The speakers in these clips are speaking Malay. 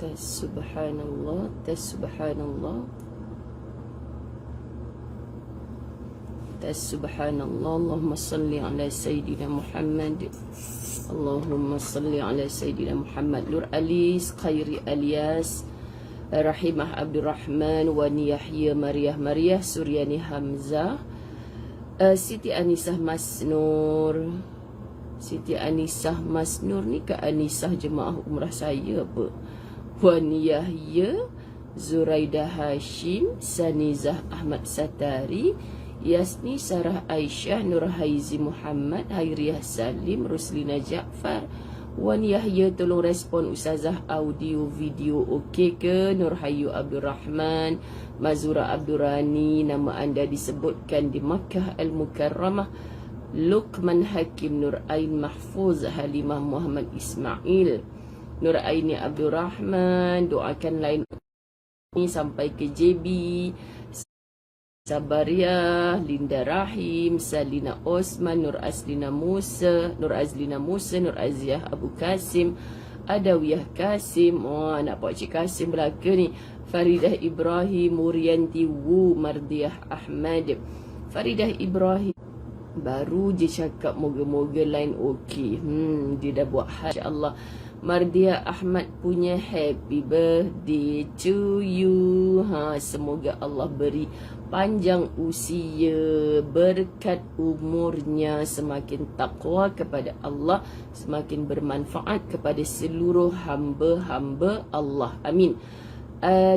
tes subhanallah, tes subhanallah, tes subhanallah. Allahumma salli ala Sayyidina Muhammad, Allahumma salli ala Sayyidina Muhammad. Nur Alis, Khairi Alias, Rahimah Abdurrahman, Wani Yahya, Mariah Suryani Hamzah, Siti Anisah Masnur. Siti Anisah Masnur ni ke Anisah jemaah umrah saya apa? Wani Yahya, Zuraidah Hashim, Sanizah Ahmad Satari, Yasni Sarah Aisyah, Nur Haizi Muhammad, Hairiah Salim, Ruslina Jaafar. Wan Yahya, tolong respon Ustazah, audio video okey ke? Nur Hayu Abdul Rahman, Mazura Abdurrani, nama anda disebutkan di Makkah Al-Mukarramah. Luqman Hakim, Nur Ain Mahfuz, Halimah Muhammad Ismail, Nur Aini Abdul Rahman. Doakan lain ini sampai ke JB, Sabaria, Linda Rahim, Salina Osman, Nur Azlina Musa, Nur Aziah Abu Kasim, Adawiyah Kasim. Oh, nak Pakcik Kasim belaka ni. Faridah Ibrahim, Murianti Wu, Mardiah Ahmad. Faridah Ibrahim baru je cakap moga-moga line okey. Dia dah buat hal, insya-Allah. Mardia Ahmad punya happy birthday to you. Semoga Allah beri panjang usia, berkat umurnya, semakin takwa kepada Allah, semakin bermanfaat kepada seluruh hamba-hamba Allah. Amin.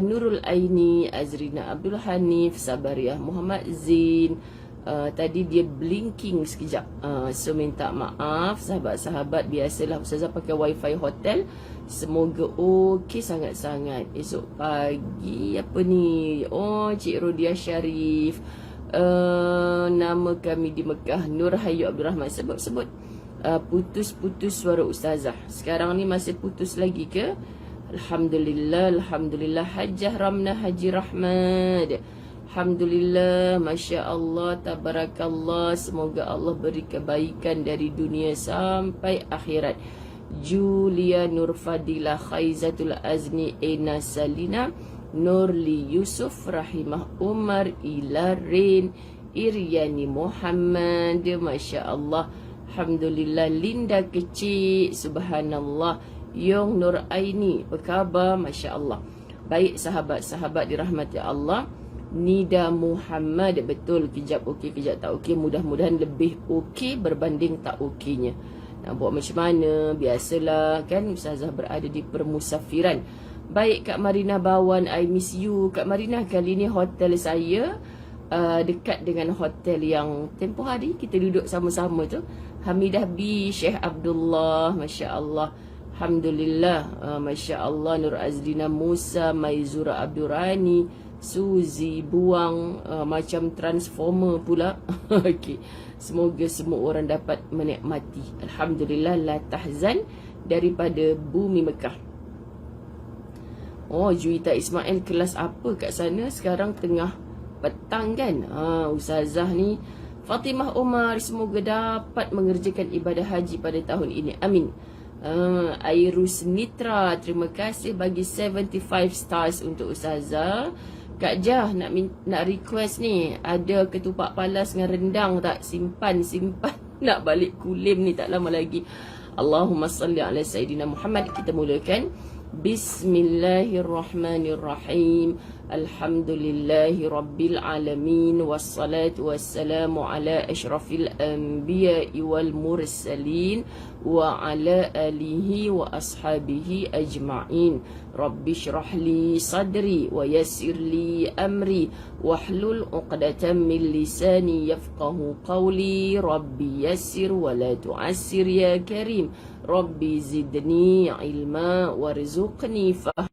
Nurul Aini, Azrina Abdul Hanif, Sabariah Muhammad Zain. Tadi dia blinking sekejap, so minta maaf sahabat-sahabat. Biasalah Ustazah pakai wifi hotel. Semoga okey sangat-sangat. Esok pagi apa ni, oh Cik Rodia Syarif, nama kami di Mekah, Nur Hayu Abdul Rahman. Sebut-sebut putus-putus suara Ustazah. Sekarang ni masih putus lagi ke? Alhamdulillah, Alhamdulillah. Hajjah Ramnah Haji Rahmad, Alhamdulillah, Masya Allah, Tabarakallah. Semoga Allah beri kebaikan dari dunia sampai akhirat. Julia Nur Fadilah, Khaizatul Azni, Ena Salina, Nurli Yusuf, Rahimah Umar, Ila Rain, Iryani Muhammad, Masya Allah. Alhamdulillah. Linda Kecil, Subhanallah. Yong Nur Aini, apa khabar? Masya Allah. Baik sahabat-sahabat dirahmati Allah. Nida Muhammad, betul, kejap okey, kejap tak okey. Mudah-mudahan lebih okey berbanding tak okeynya. Nak buat macam mana? Biasalah kan, Ustazah berada di permusafiran. Baik Kak Marina Bawan, I miss you. Kak Marina, kali ni hotel saya dekat dengan hotel yang tempoh hari kita duduk sama-sama tu. Hamidah B, Syekh Abdullah, Masya Allah. Alhamdulillah, Masya Allah. Nur Azlina Musa, Maizura Abdurrani, Suzy Buang, macam transformer pula. Okey. Semoga semua orang dapat menikmati. Alhamdulillah, la tahzan, daripada bumi Mekah. Oh, Juwita Ismail, kelas apa kat sana? Sekarang tengah petang kan? Ustazah ni Fatimah Omar, semoga dapat mengerjakan ibadah haji pada tahun ini. Amin. Airus Nitra, terima kasih bagi 75 stars untuk Ustazah. Kak Jah nak request ni, ada ketupat palas dengan rendang tak? Simpan nak balik Kulim ni tak lama lagi. Allahumma salli ala Sayyidina Muhammad. Kita mulakan. Bismillahirrahmanirrahim. Alhamdulillahi Rabbil Alamin. Wassalatu wassalamu ala ashrafil anbiya'i wal mursalin wa ala alihi wa ashabihi ajma'in. Rabbi syrahli sadri wa yassirli amri wahlul uqdatan min lisani yafqahu qawli. Rabbi yassir wa la tu'assir ya karim. Rabbi zidni ilma warzuqni fahma.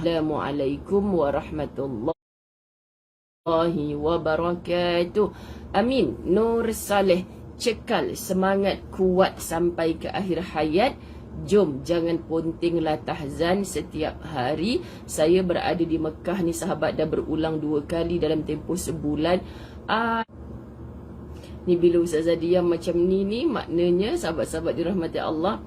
Assalamualaikum warahmatullahi wabarakatuh. Amin. Nur Saleh, cekal semangat kuat sampai ke akhir hayat. Jom, jangan pontinglah tahzan setiap hari. Saya berada di Mekah ni sahabat, dah berulang 2 kali dalam tempoh sebulan. Ni bila Ustazah diam macam ni maknanya sahabat-sahabat dirahmati Allah,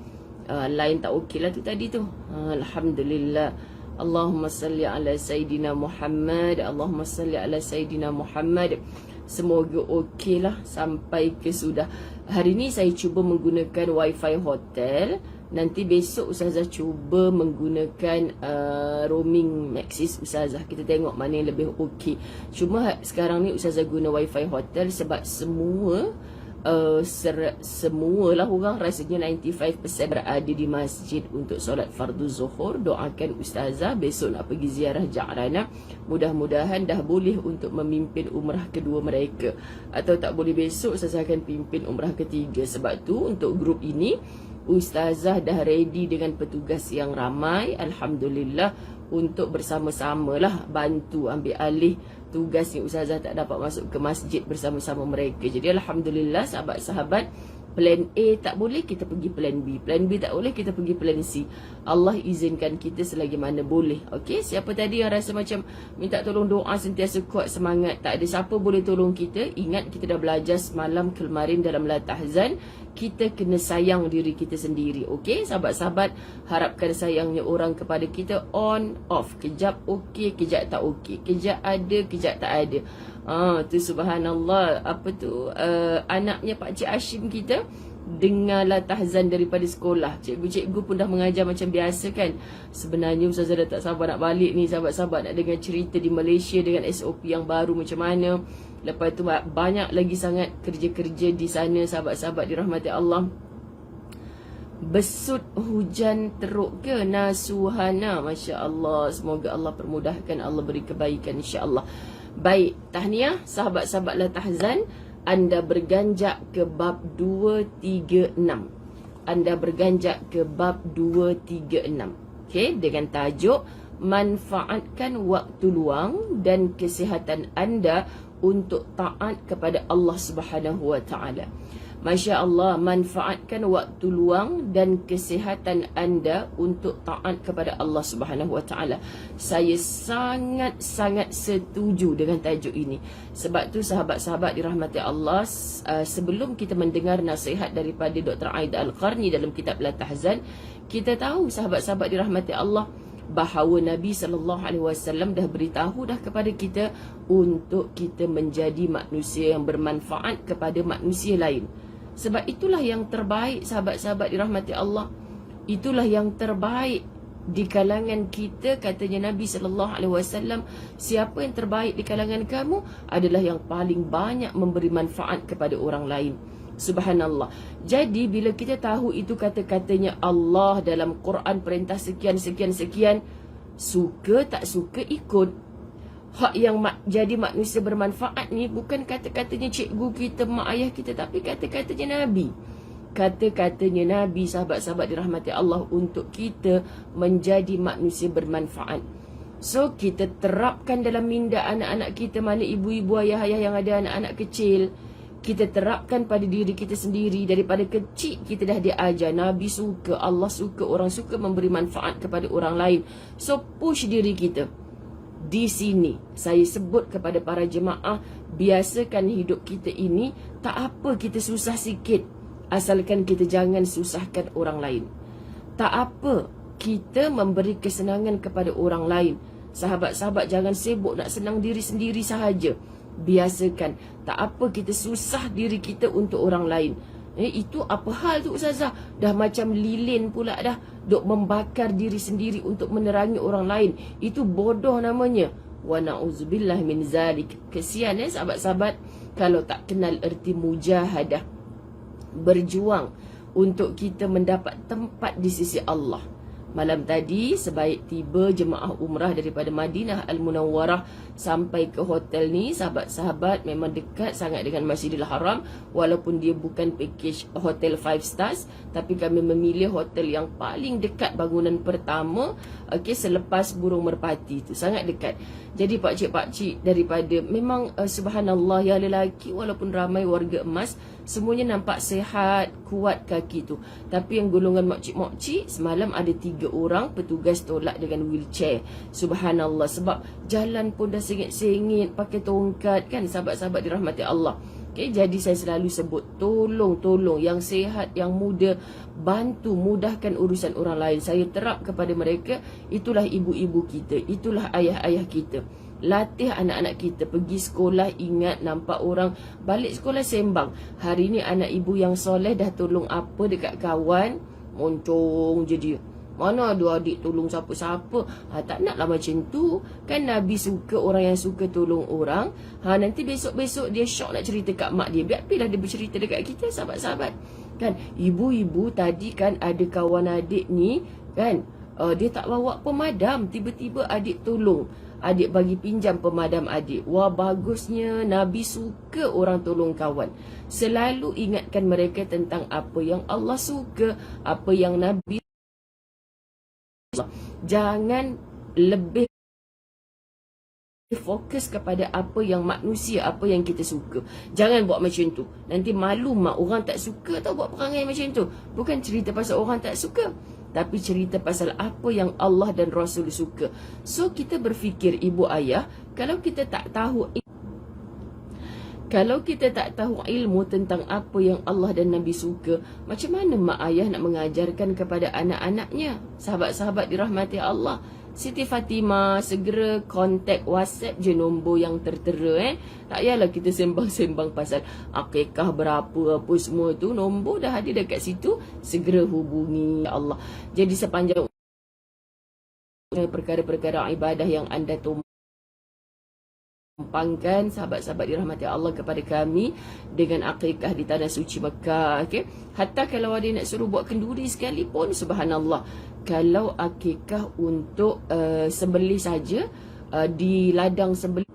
line tak okey lah tu tadi tu. Alhamdulillah. Allahumma salli ala Sayyidina Muhammad. Allahumma salli ala Sayyidina Muhammad. Semoga okey lah sampai ke sudah. Hari ni saya cuba menggunakan wifi hotel. Nanti besok Ustazah cuba menggunakan roaming Maxis Ustazah. Kita tengok mana yang lebih okey. Cuma sekarang ni Ustazah guna wifi hotel sebab semualah orang rasanya 95% berada di masjid untuk solat fardu zuhur. Doakan Ustazah besok nak pergi ziarah Ja'rana. Mudah-mudahan dah boleh untuk memimpin umrah kedua mereka. Atau tak boleh besok Ustazah akan pimpin umrah ketiga. Sebab tu untuk grup ini Ustazah dah ready dengan petugas yang ramai. Alhamdulillah untuk bersama-samalah bantu ambil alih tugas ni. Ustazah tak dapat masuk ke masjid bersama-sama mereka. Jadi Alhamdulillah sahabat-sahabat, plan A tak boleh, kita pergi plan B. Plan B tak boleh, kita pergi plan C. Allah izinkan kita selagi mana boleh. Okey, siapa tadi yang rasa macam minta tolong doa sentiasa kuat semangat, tak ada siapa boleh tolong kita. Ingat kita dah belajar semalam kemarin dalam La Tahzan, kita kena sayang diri kita sendiri. Okey, sahabat-sahabat, harapkan sayangnya orang kepada kita on off. Kejap okey, kejap tak okey. Kejap ada, kejap tak ada. Tu subhanallah. Apa tu, anaknya Pak Cik Hashim kita dengarlah tahzan daripada sekolah. Cikgu-cikgu pun dah mengajar macam biasa kan. Sebenarnya Ustazah dah tak sabar nak balik ni sahabat-sahabat, nak dengar cerita di Malaysia dengan SOP yang baru macam mana. Lepas tu banyak lagi sangat kerja-kerja di sana sahabat-sahabat dirahmati Allah. Besut hujan teruk ke Nasuhana? Masya Allah. Semoga Allah permudahkan, Allah beri kebaikan insya-Allah. Baik, tahniah sahabat-sahabat La Tahzan, anda berganjak ke bab 236. Anda berganjak ke bab 236. Okey, dengan tajuk manfaatkan waktu luang dan kesihatan anda untuk taat kepada Allah Subhanahu Wa Taala. Masya Allah, manfaatkan waktu luang dan kesihatan anda untuk taat kepada Allah Subhanahu Wa Taala. Saya sangat-sangat setuju dengan tajuk ini. Sebab tu sahabat-sahabat dirahmati Allah, sebelum kita mendengar nasihat daripada Dr. Aida Al-Qarni dalam kitab La Tahzan, kita tahu sahabat-sahabat dirahmati Allah bahawa Nabi SAW dah beritahu dah kepada kita untuk kita menjadi manusia yang bermanfaat kepada manusia lain. Sebab itulah yang terbaik sahabat-sahabat dirahmati Allah. Itulah yang terbaik di kalangan kita, katanya Nabi SAW. Siapa yang terbaik di kalangan kamu adalah yang paling banyak memberi manfaat kepada orang lain. Subhanallah. Jadi bila kita tahu itu kata-katanya Allah dalam Quran, perintah sekian, suka tak suka ikut. Hak yang jadi manusia bermanfaat ni bukan kata-katanya cikgu kita, mak ayah kita, tapi kata-katanya Nabi. Kata-katanya Nabi sahabat-sahabat dirahmati Allah untuk kita menjadi manusia bermanfaat. So kita terapkan dalam minda anak-anak kita, mana ibu-ibu ayah-ayah yang ada anak-anak kecil. Kita terapkan pada diri kita sendiri. Daripada kecil kita dah diajar Nabi suka, Allah suka, orang suka memberi manfaat kepada orang lain. So push diri kita. Di sini saya sebut kepada para jemaah, biasakan hidup kita ini, tak apa kita susah sikit, asalkan kita jangan susahkan orang lain. Tak apa kita memberi kesenangan kepada orang lain. Sahabat-sahabat jangan sibuk nak senang diri sendiri sahaja. Biasakan, tak apa kita susah diri kita untuk orang lain. Itu apa hal tu Ustazah? Dah macam lilin pula dah, duk membakar diri sendiri untuk menerangi orang lain. Itu bodoh namanya. Wa na'udzubillah min zalik. Kesian sahabat-sahabat kalau tak kenal erti mujahadah. Berjuang untuk kita mendapat tempat di sisi Allah. Malam tadi sebaik tiba jemaah umrah daripada Madinah Al-Munawwarah sampai ke hotel ni, sahabat-sahabat, memang dekat sangat dengan Masjidil Haram. Walaupun dia bukan package hotel 5 stars, tapi kami memilih hotel yang paling dekat bangunan pertama, selepas Burung Merpati tu, sangat dekat. Jadi pakcik-pakcik daripada, memang subhanallah, yang lelaki walaupun ramai warga emas, semuanya nampak sehat, kuat kaki tu. Tapi yang golongan makcik-makcik, semalam ada 3 orang petugas tolak dengan wheelchair. Subhanallah, sebab jalan pun dah sengit-sengit, pakai tongkat kan, sahabat-sahabat dirahmati Allah. Okay, jadi saya selalu sebut, tolong yang sehat, yang muda, bantu, mudahkan urusan orang lain. Saya terap kepada mereka, itulah ibu-ibu kita, itulah ayah-ayah kita. Latih anak-anak kita pergi sekolah, ingat nampak orang balik sekolah sembang. Hari ni anak ibu yang soleh dah tolong apa dekat kawan, moncong je dia. Mana ada adik tolong siapa-siapa. Tak naklah macam tu. Kan Nabi suka orang yang suka tolong orang. Nanti besok-besok dia syok nak cerita kat mak dia. Biarlah dia bercerita dekat kita, sahabat-sahabat. Kan ibu-ibu tadi kan ada kawan adik ni kan, dia tak bawa pemadam, tiba-tiba adik tolong. Adik bagi pinjam pemadam adik. Wah, bagusnya Nabi suka orang tolong kawan. Selalu ingatkan mereka tentang apa yang Allah suka, apa yang Nabi. Jangan lebih fokus kepada apa yang manusia, apa yang kita suka. Jangan buat macam tu. Nanti malu mak, orang tak suka tau buat perangai macam tu. Bukan cerita pasal orang tak suka, tapi cerita pasal apa yang Allah dan Rasul suka. So kita berfikir ibu ayah, kalau kita tak tahu ilmu tentang apa yang Allah dan Nabi suka, macam mana mak ayah nak mengajarkan kepada anak-anaknya? Sahabat-sahabat dirahmati Allah, Siti Fatimah segera kontak WhatsApp je nombor yang tertera. Tak payahlah kita sembang-sembang pasal akikah berapa apa semua tu. Nombor dah ada dekat situ, segera hubungi Allah. Jadi sepanjang perkara-perkara ibadah yang anda tumpangkan, sahabat-sahabat dirahmati Allah, kepada kami dengan akikah di tanah suci Mekah, okay? Hatta kalau ada nak suruh buat kenduri sekalipun, subhanallah, kalau akikah untuk sembelih saja, di ladang sembelih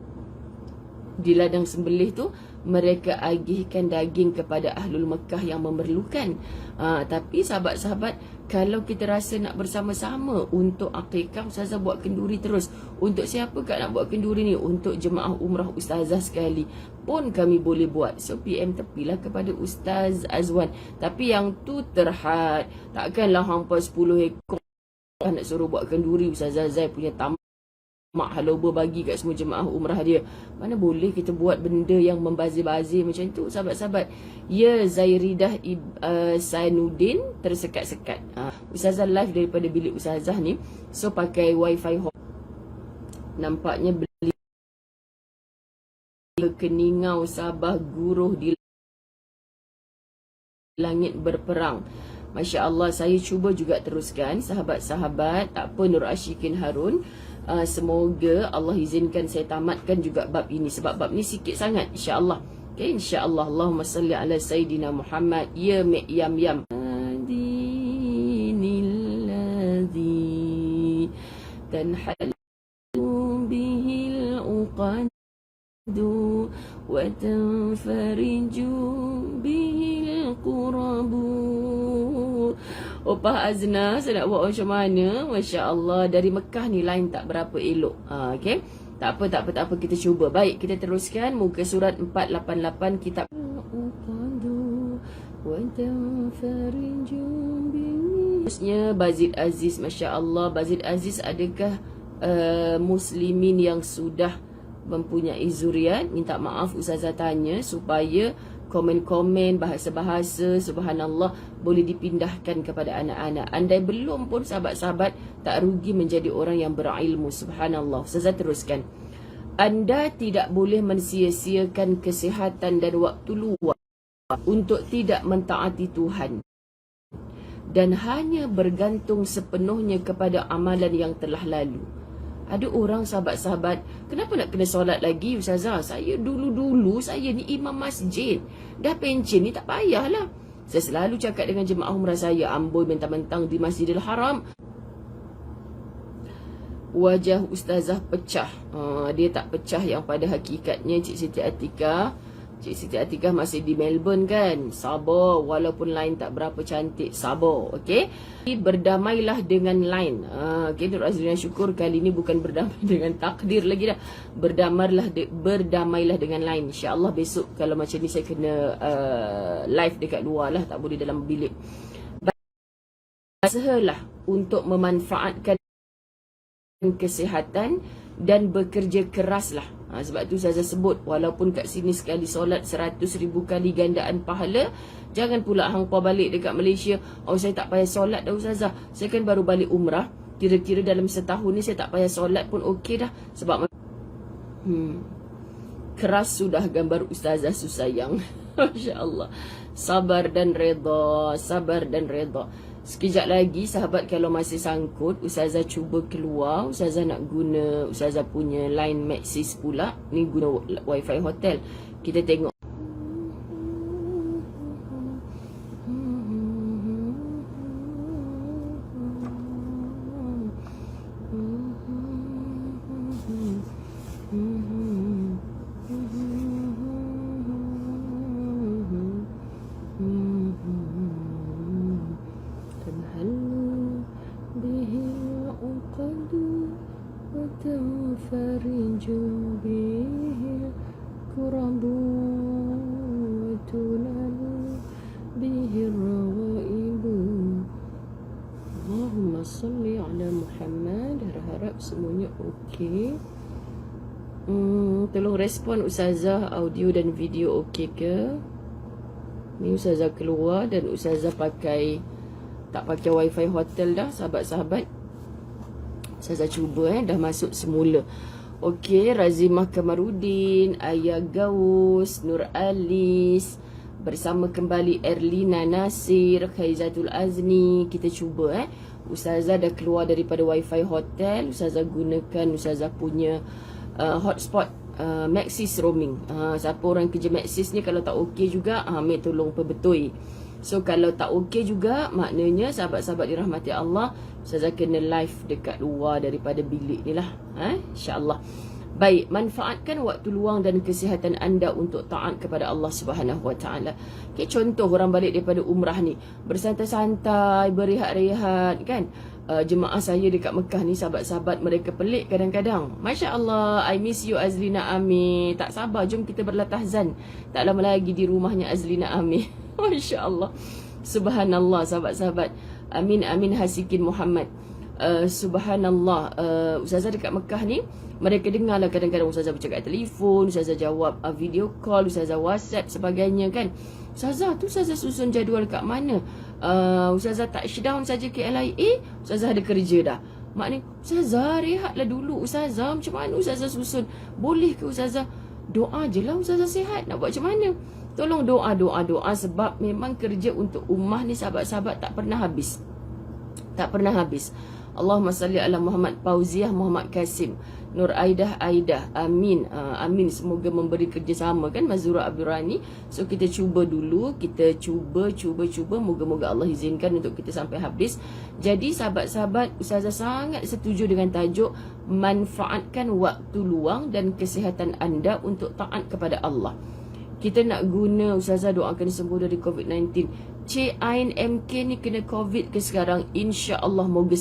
tu mereka agihkan daging kepada ahlul Mekah yang memerlukan. Tapi sahabat-sahabat, kalau kita rasa nak bersama-sama untuk akikah, Ustazah buat kenduri terus. Untuk siapa kat nak buat kenduri ni? Untuk jemaah umrah Ustazah sekali pun kami boleh buat. So PM tepilah kepada Ustaz Azwan. Tapi yang tu terhad, takkanlah hampa 10 ekor nak suruh buat kenduri. Ustazah Zai punya tamak haloba bagi kat semua jemaah umrah dia. Mana boleh kita buat benda yang membazir-bazir macam tu, sahabat-sahabat. Ya, Zairidah Sainuddin tersekat-sekat. Ustazah live daripada bilik Ustazah ni. So pakai wifi home. Nampaknya beli keningau Sabah guruh di langit berperang. Masya Allah, saya cuba juga teruskan, sahabat-sahabat. Tak apa, Nur Ashikin Harun. Semoga Allah izinkan saya tamatkan juga bab ini, sebab bab ni sikit sangat, insya-Allah. Okay, insya-Allah. Allahumma salli ala Sayyidina Muhammad. Ya yam yam. Dinilladzi tanhalu bihil uqadu wa tanfariju bihil qurabu. Opah Azna, saya nak buat macam mana? Masya Allah, dari Mekah ni line tak berapa elok. Okay, tak apa, kita cuba. Baik, kita teruskan muka surat 488 kitab. Terusnya Bazid Aziz, Masya Allah. Bazid Aziz, adakah muslimin yang sudah mempunyai zuriat? Minta maaf Ustazah tanya supaya komen-komen bahasa-bahasa, subhanallah, boleh dipindahkan kepada anak-anak. Andai belum pun, sahabat-sahabat, tak rugi menjadi orang yang berilmu, subhanallah. Ustazah teruskan. Anda tidak boleh mensia-siakan kesihatan dan waktu luang untuk tidak mentaati Tuhan dan hanya bergantung sepenuhnya kepada amalan yang telah lalu. Ada orang, sahabat-sahabat, kenapa nak kena solat lagi Ustazah? Saya dulu-dulu, saya ni imam masjid. Dah pencen ni tak payahlah. Saya selalu cakap dengan jemaah umrah saya, amboi mentang-mentang di Masjidil Haram. Wajah Ustazah pecah. Dia tak pecah yang pada hakikatnya, Cik Siti Atikah. Cik Siti Atikah masih di Melbourne kan? Sabar, walaupun line tak berapa cantik, sabar, okey? Berdamailah dengan line. Okey, Nur Azrina syukur kali ni bukan berdamai dengan takdir lagi dah. Berdamailah dengan line. InsyaAllah besok kalau macam ni saya kena live dekat luar lah, tak boleh dalam bilik. Usahalah untuk memanfaatkan kesihatan dan bekerja keraslah. Sebab tu Ustazah sebut, walaupun kat sini sekali solat 100,000 kali gandaan pahala, jangan pula hangpa balik dekat Malaysia, saya tak payah solat dah Ustazah, saya kan baru balik umrah, kira-kira dalam setahun ni saya tak payah solat pun okey dah. Sebab keras sudah gambar Ustazah Susayang. Masya Allah. Sabar dan redha, sabar dan redha. Sekejap lagi sahabat, kalau masih sangkut, Ustazah cuba keluar. Ustazah nak guna Ustazah punya line Maxis pula. Ni guna wifi hotel. Kita tengok. وتنفرج به الكرب وتنال به الروائب. Allahumma salli ala Muhammad. Harap semuanya okey. Tolong respon Ustazah, audio dan video okey ke? Ni Ustazah keluar dan Ustazah tak pakai wifi hotel dah, sahabat-sahabat. Ustazah cuba dah masuk semula. Okey, Razimah Kamarudin, Ayah Gaus, Nur Alis, bersama kembali Erlina Nasir, Khaizatul Azni. Kita cuba Ustazah dah keluar daripada wifi hotel. Ustazah gunakan Ustazah punya hotspot Maxis roaming. Siapa orang kerja Maxis ni kalau tak okey juga, ambil tolong perbetui. So kalau tak okey juga, maknanya sahabat-sahabat dirahmati Allah, Ustazah kena live dekat luar daripada bilik ni lah. InsyaAllah. Baik, manfaatkan waktu luang dan kesihatan anda untuk taat kepada Allah Subhanahu Wa Taala. Okay, contoh orang balik daripada umrah ni, bersantai-santai, berehat-rehat kan. Jemaah saya dekat Mekah ni, sahabat-sahabat, mereka pelik kadang-kadang. Masya Allah, I miss you Azlina Amir. Tak sabar, jom kita berlatahzan. Tak lama lagi di rumahnya Azlina Amir. Masya Allah. Subhanallah sahabat-sahabat. Amin amin Hasikin Muhammad. Subhanallah. Ustazah dekat Mekah ni, mereka dengar lah kadang-kadang Ustazah bercakap telefon, Ustazah jawab video call, Ustazah WhatsApp sebagainya kan. Ustazah tu Ustazah susun jadual kat mana? Ustazah touchdown saja KLIA, Ustazah ada kerja dah. Maknanya Ustazah rehatlah dulu. Ustazah macam mana Ustazah susun? Boleh ke Ustazah? Doa je lah Ustazah sihat. Nak buat macam mana? Tolong doa sebab memang kerja untuk ummah ni sahabat-sahabat tak pernah habis. Tak pernah habis. Allahumma salli ala Muhammad Fauziah Muhammad Kasim, Nur Aidah, amin. Amin, semoga memberi kerjasama kan Mazura Abdul Rani. So kita cuba dulu, kita cuba moga-moga Allah izinkan untuk kita sampai habis. Jadi sahabat-sahabat, Ustazah sangat setuju dengan tajuk manfaatkan waktu luang dan kesihatan anda untuk taat kepada Allah. Kita nak guna Ustazah doakan sembuh dari COVID-19. Cik Ain MK ni kena COVID ke sekarang? InsyaAllah moga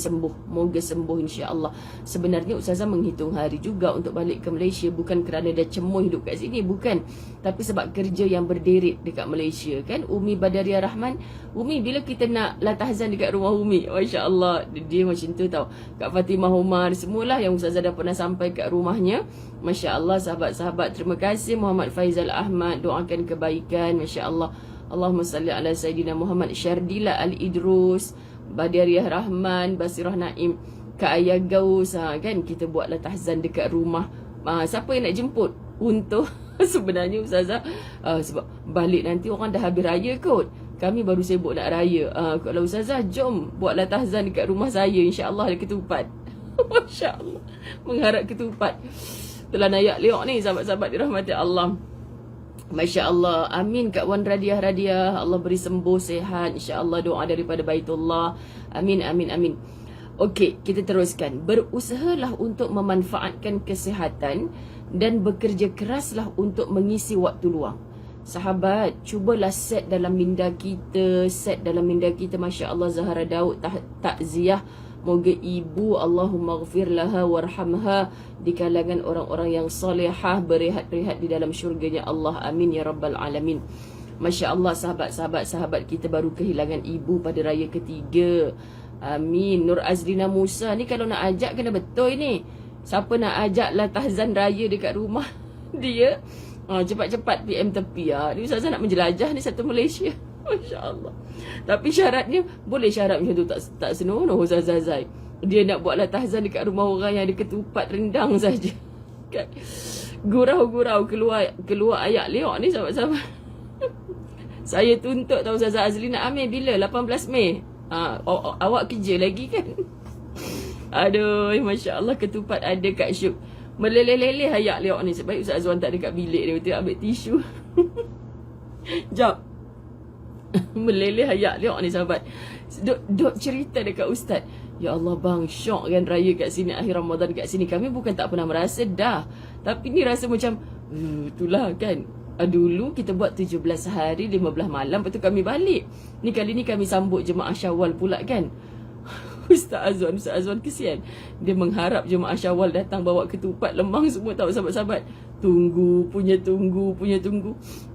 sembuh insyaAllah. Sebenarnya Ustazah menghitung hari juga untuk balik ke Malaysia. Bukan kerana dah cemoh hidup kat sini, bukan. Tapi sebab kerja yang berderet dekat Malaysia kan. Umi Badaria Rahman, Umi bila kita nak latahzan dekat rumah Umi? Masya Allah, dia macam tu tau. Kak Fatimah Umar, semualah yang Ustazah dah pernah sampai kat rumahnya. Masya Allah sahabat-sahabat, terima kasih. Muhammad Faizal Ahmad, doakan kebaikan. Masya Allah. Allahumma salli ala Sayyidina Muhammad. Syardila Al-Idrus, Badariah Rahman, Basirah Naim, Kak Ayah Gaus, kan kita buatlah tahzan dekat rumah. Siapa yang nak jemput? Untuk sebenarnya Ustazah sebab balik nanti orang dah habis raya kot. Kami baru sibuk nak raya. Kalau Ustazah jom buatlah tahzan dekat rumah saya, insya-Allah ada ketupat. Masya-Allah. Mengharap ketupat. Telah nayak leok ni sahabat-sahabat dirahmati Allah. Masya Allah. Amin Kak Wan Radiah. Allah beri sembuh, sehat. InsyaAllah doa daripada Baitullah. Amin. Okey, kita teruskan. Berusahalah untuk memanfaatkan kesihatan dan bekerja keraslah untuk mengisi waktu luang. Sahabat, cubalah set dalam minda kita. Masya Allah, Zahara Daud takziah. Moga ibu Allahumma ghafir laha warhamha di kalangan orang-orang yang salihah, berehat-rehat di dalam syurganya Allah. Amin ya rabbal alamin. Masya Allah sahabat kita baru kehilangan ibu pada raya ketiga. Amin. Nur Azlina Musa ni kalau nak ajak kena betul ni. Siapa nak ajak lah tahzan raya dekat rumah dia, cepat-cepat PM tepi. Ni Ustazah nak menjelajah ni satu Malaysia. Masya Allah. Tapi syaratnya, boleh syarat macam tu, tak senonoh Ustazah Zai. Dia nak buatlah tahzan dekat rumah orang yang ada ketupat rendang saja. Kan? Gurau-gurau keluar ayak liok ni sahabat-sahabat. Saya tuntut tahu Ustazah Azlina Amir bila? 18 Mei. Awak kerja lagi kan? Aduh, Masya Allah, ketupat ada Kak Syuk. Meleleh-leleh ayak liok ni. Sebab Ustaz Azwan tak ada kat bilik dia, betul ambil tisu. Jap. Meleleh ayak liok ni sahabat. Duk cerita dekat Ustaz. Ya Allah bang, syok kan raya kat sini, akhir Ramadan kat sini. Kami bukan tak pernah merasa dah, tapi ni rasa macam itulah kan. Dulu kita buat 17 hari 15 malam, lepas tu kami balik. Ni kali ni kami sambut jemaah Syawal pula kan. Ustaz Azwan kesian. Dia mengharap jemaah Syawal datang bawa ketupat lemang semua, tahu sahabat-sahabat. Tunggu.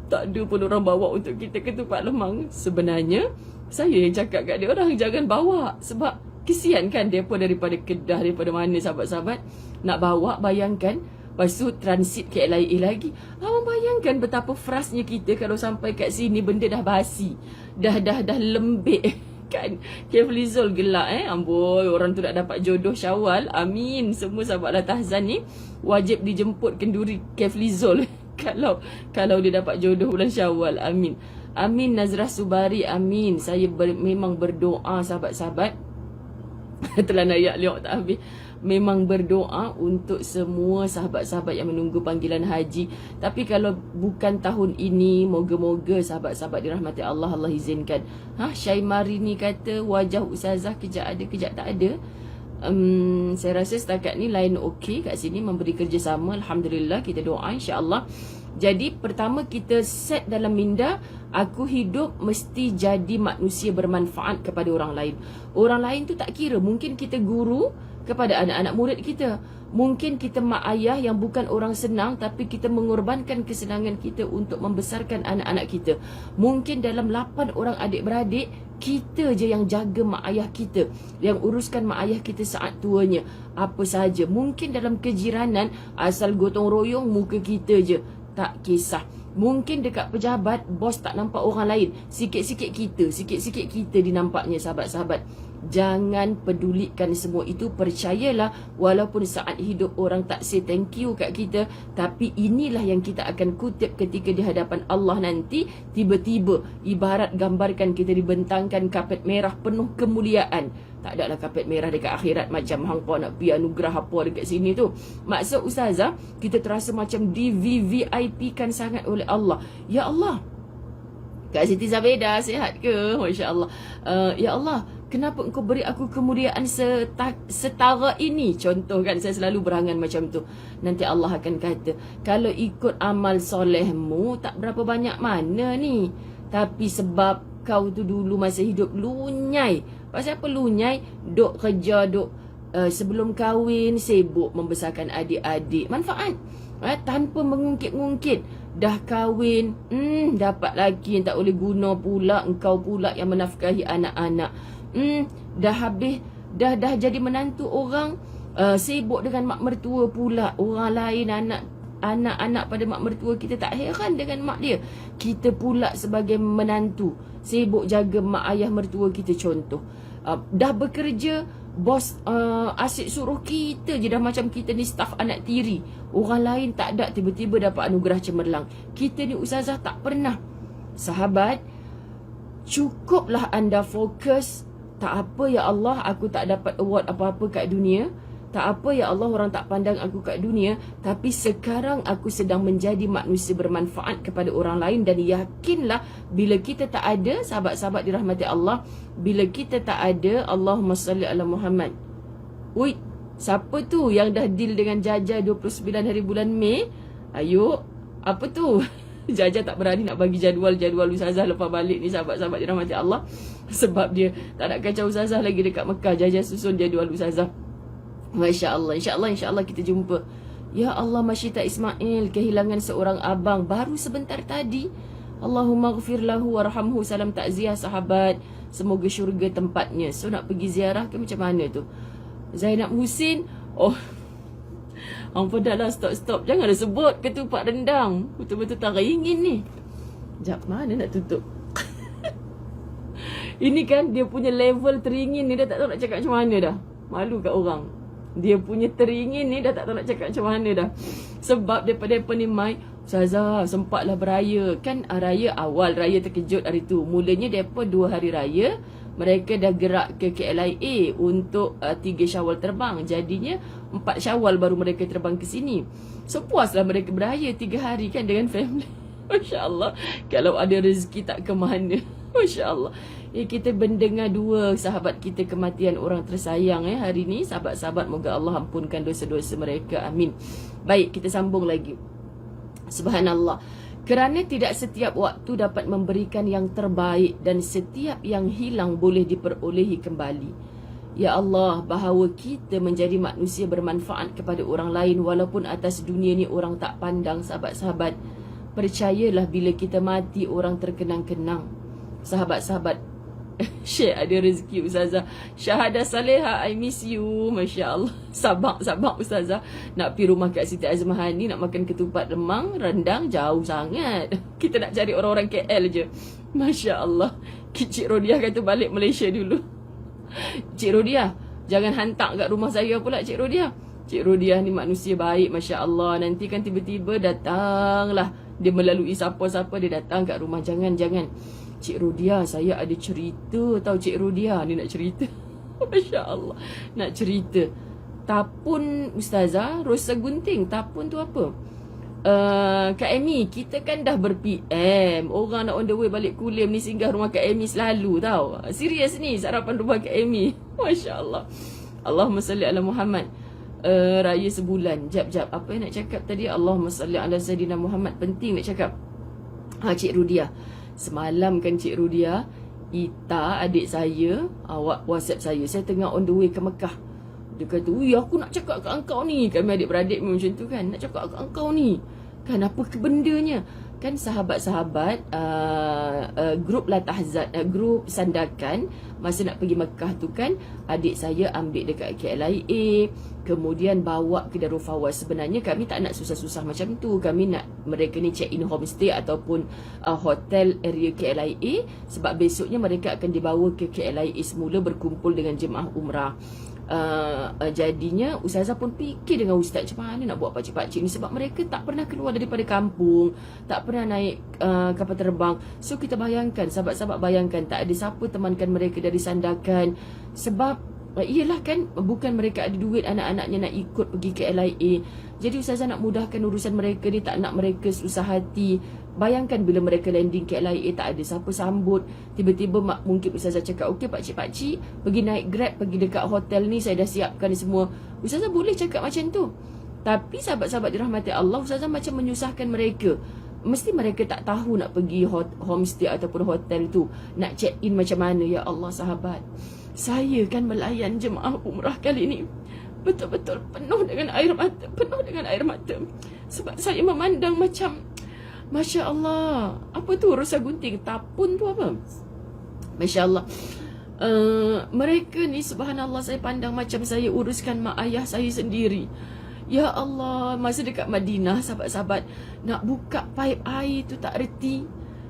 Tak ada pun orang bawa untuk kita ketupat lemang. Sebenarnya saya yang cakap kat dia, orang jangan bawa. Sebab kesian kan, dia pun daripada Kedah, daripada mana sahabat-sahabat nak bawa. Bayangkan, lepas tu transit ke LIA lagi. Abang bayangkan betapa frustnya kita kalau sampai kat sini benda dah basi, dah lembik kan. Keflizol gelak amboi, orang tu nak dapat jodoh Syawal. Amin. Semua sahabat tahzan ni wajib dijemput kenduri Keflizol kalau dia dapat jodoh bulan Syawal. Amin. Amin. Nazrah Subari, amin. Saya memang berdoa sahabat-sahabat. Telah nayak liok tak habis. Memang berdoa untuk semua sahabat-sahabat yang menunggu panggilan haji. Tapi kalau bukan tahun ini, moga-moga sahabat-sahabat dirahmati Allah, Allah izinkan. Syaimari ni kata wajah Ustazah kejap ada kejap tak ada. Saya rasa setakat ni lain okey kat sini, memberi kerjasama. Alhamdulillah, kita doa insya-Allah. Jadi pertama kita set dalam minda, aku hidup mesti jadi manusia bermanfaat kepada orang lain. Orang lain tu tak kira, mungkin kita guru kepada anak-anak murid kita, mungkin kita mak ayah yang bukan orang senang, tapi kita mengorbankan kesenangan kita untuk membesarkan anak-anak kita. Mungkin dalam 8 orang adik-beradik, kita je yang jaga mak ayah kita, yang uruskan mak ayah kita saat tuanya. Apa saja, mungkin dalam kejiranan, asal gotong royong muka kita je, tak kisah. Mungkin dekat pejabat, bos tak nampak orang lain, sikit-sikit kita dinampaknya sahabat-sahabat. Jangan pedulikan semua itu. Percayalah, walaupun saat hidup orang tak say thank you kat kita, tapi inilah yang kita akan kutip ketika di hadapan Allah nanti. Tiba-tiba ibarat gambarkan kita dibentangkan kapet merah penuh kemuliaan. Tak adalah kapet merah dekat akhirat macam hangpa nak pergi anugerah apa dekat sini tu. Maksud Ustazah, kita terasa macam di VVIP kan sangat oleh Allah. Ya Allah, Kak Siti Zabeda sihat ke? Masya Allah. Ya Allah, kenapa engkau beri aku kemuliaan setara ini? Contoh kan, saya selalu berangan macam tu. Nanti Allah akan kata, kalau ikut amal solehmu tak berapa banyak mana ni, tapi sebab kau tu dulu masa hidup lunyai. Pasal apa lunyai? Duk kerja, sebelum kahwin sibuk membesarkan adik-adik. Manfaat. Tanpa mengungkit-ungkit. Dah kahwin, dapat laki yang tak boleh guna pula. Engkau pula yang menafkahi anak-anak. Dah habis, dah jadi menantu orang, sibuk dengan mak mertua pula. Orang lain anak-anak pada mak mertua kita tak heran dengan mak dia. Kita pula sebagai menantu sibuk jaga mak ayah mertua kita. Contoh, dah bekerja, bos asyik suruh kita je, dah macam kita ni staf anak tiri. Orang lain tak ada, tiba-tiba dapat anugerah cemerlang. Kita ni Ustazah tak pernah. Sahabat, cukuplah anda fokus. Tak apa ya Allah, aku tak dapat award apa-apa kat dunia. Tak apa ya Allah, orang tak pandang aku kat dunia. Tapi sekarang aku sedang menjadi manusia bermanfaat kepada orang lain. Dan yakinlah, bila kita tak ada, sahabat-sahabat dirahmati Allah, bila kita tak ada, Allahumma salli ala Muhammad. Ui, siapa tu yang dah deal dengan Jaja 29 hari bulan Mei? Ayo, apa tu? Jaja tak berani nak bagi jadual Ustazah lepas balik ni, sahabat-sahabat dirahmati Allah. Sebab dia tak nak kacau Ustazah lagi dekat Mekah. Jaja susun jadual Ustazah. Masya Allah, insya-Allah kita jumpa. Ya Allah, Masyita Ismail kehilangan seorang abang baru sebentar tadi. Allahumma ghafir lahu warhamhu. Salam takziah sahabat, semoga syurga tempatnya. So nak pergi ziarah ke macam mana tu? Zainab Husin, oh Hang pun dah lah, stop. Jangan dah sebut ketupat rendang. Betul-betul tak ingin ni. Sekejap, mana nak tutup? Ini kan dia punya level teringin ni, dah tak tahu nak cakap macam mana dah. Malu kat orang. Dia punya teringin ni dah tak tahu nak cakap macam mana dah. Sebab daripada ni Mai, Ustazah sempatlah beraya. Kan raya awal, raya terkejut hari tu. Mulanya daripada 2 hari raya, mereka dah gerak ke KLIA untuk 3 Syawal terbang. Jadinya 4 Syawal baru mereka terbang ke sini. So puaslah mereka beraya 3 hari kan dengan family. Masya Allah. Kalau ada rezeki tak ke mana. Masya Allah. Kita mendengar 2 sahabat kita kematian orang tersayang hari ni. Sahabat-sahabat, moga Allah ampunkan dosa-dosa mereka. Amin. Baik, kita sambung lagi. Subhanallah. Kerana tidak setiap waktu dapat memberikan yang terbaik dan setiap yang hilang boleh diperolehi kembali. Ya Allah, bahawa kita menjadi manusia bermanfaat kepada orang lain walaupun atas dunia ni orang tak pandang. Sahabat-sahabat, percayalah bila kita mati orang terkenang-kenang. Sahabat-sahabat, Syekh ada rezeki Ustazah. Syahadah Saleha, I miss you. Masya Allah. Sabar Ustazah. Nak pergi rumah Kak Siti Azmahani, nak makan ketupat lemang, rendang, jauh sangat. Kita nak cari orang-orang KL je. Masya Allah. Cik Rodiah kata balik Malaysia dulu. Cik Rodiah, jangan hantar kat rumah saya pula Cik Rodiah. Cik Rodiah ni manusia baik, Masya Allah. Nanti kan tiba-tiba datanglah. Dia melalui siapa-siapa, dia datang kat rumah. Jangan. Cik Rodia, saya ada cerita tau Cik Rodia. Ni nak cerita. Masya Allah. Nak cerita. Tapun Ustazah, Rosa gunting. Tapun tu apa? Kak Amy, kita kan dah ber-PM. Orang nak on the way balik Kulim ni singgah rumah Kak Amy selalu tau. Serius ni sarapan rumah Kak Amy. Masya Allah. Allahumma salli ala Muhammad. Raya sebulan. Jap. Apa yang nak cakap tadi? Allahumma salli ala Sayyidina Muhammad. Penting nak cakap. Cik Rodia. Semalam kan Cik Rudia, Ita adik saya WhatsApp saya tengah on the way ke Mekah. Dia kata, aku nak cakap kat engkau ni. Kami adik-beradik macam tu kan. Nak cakap kat engkau ni. Kan apa kebendanya. Kan sahabat-sahabat grup Latahzat, grup Sandakan, masa nak pergi Mekah tu kan, adik saya ambil dekat KLIA, kemudian bawa ke Darul Fawaz. Sebenarnya kami tak nak susah-susah macam tu. Kami nak mereka ni check in homestay ataupun hotel area KLIA, sebab besoknya mereka akan dibawa ke KLIA semula berkumpul dengan jemaah umrah. Jadinya Ustazah pun fikir dengan Ustaz, macam mana nak buat pakcik-pakcik ni, sebab mereka tak pernah keluar daripada kampung, tak pernah naik kapal terbang. So kita bayangkan, sahabat-sahabat bayangkan, tak ada siapa temankan mereka dari Sandakan. Sebab iyalah kan, bukan mereka ada duit, anak-anaknya nak ikut pergi ke LIA. Jadi Ustazah nak mudahkan urusan mereka ni, tak nak mereka susah hati. Bayangkan bila mereka landing ke LIA, tak ada siapa sambut. Tiba-tiba mungkin Ustazah cakap, okey pakcik-pakcik, pergi naik Grab, pergi dekat hotel ni, saya dah siapkan ni semua. Ustazah boleh cakap macam tu. Tapi sahabat-sahabat dirahmati Allah, Ustazah macam menyusahkan mereka. Mesti mereka tak tahu nak pergi homestay ataupun hotel tu, nak check in macam mana. Ya Allah sahabat, saya kan melayan jemaah umrah kali ni betul-betul penuh dengan air mata, sebab saya memandang macam, Masya Allah. Apa tu Rosa gunting? Tapun tu apa? Masya Allah. Mereka ni subhanallah, saya pandang macam saya uruskan mak ayah saya sendiri. Ya Allah, masa dekat Madinah, sahabat-sahabat nak buka pipe air tu tak reti.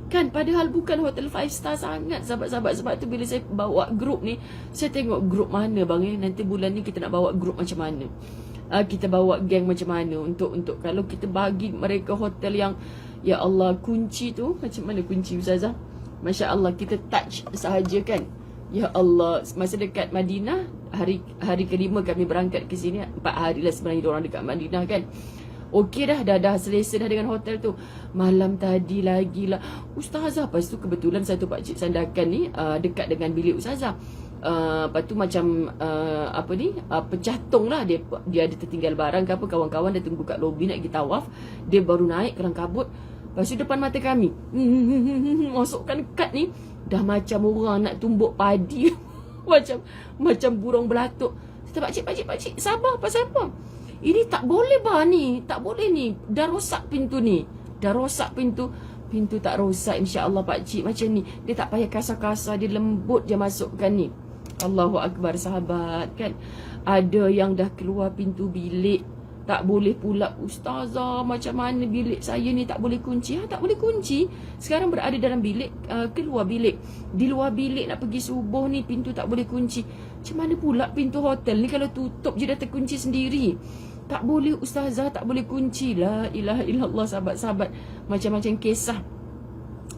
Kan, padahal bukan hotel 5 star sangat, sahabat-sahabat. Sebab tu bila saya bawa grup ni, saya tengok grup mana bang nanti bulan ni kita nak bawa grup macam mana. Kita bawa geng macam mana untuk kalau kita bagi mereka hotel yang, ya Allah, kunci tu macam mana kunci Ustazah? Masya Allah, kita touch sahaja kan. Ya Allah, masa dekat Madinah, hari kelima kami berangkat ke sini. 4 hari lah sebenarnya diorang dekat Madinah kan. Okey dah selesa dah dengan hotel tu. Malam tadi lagi lah Ustazah, lepas tu kebetulan satu pakcik Sandakan ni dekat dengan bilik Ustazah. Lepas tu macam pecah tong lah. Dia ada tertinggal barang ke apa, kawan-kawan dia tunggu kat lobi nak pergi tawaf. Dia baru naik kelang kabut. Lepas tu depan mata kami masukkan kad ni, dah macam orang nak tumbuk padi. macam burung belatuk. Kata pakcik, sabar, pasal apa? Ini tak boleh bah ni, tak boleh ni. Dah rosak pintu ni. Pintu tak rosak, insya-Allah pakcik. Macam ni, dia tak payah kasar-kasar, dia lembut je masukkan ni. Allahu Akbar sahabat kan. Ada yang dah keluar pintu bilik Tak boleh pula, ustazah macam mana bilik saya ni tak boleh kunci. Tak boleh kunci. Sekarang berada dalam bilik, keluar bilik. Di luar bilik nak pergi subuh ni pintu tak boleh kunci. Macam mana pula pintu hotel ni kalau tutup je dah terkunci sendiri. Tak boleh ustazah, tak boleh kunci. La ilaha illallah, sahabat-sahabat. Macam-macam kisah.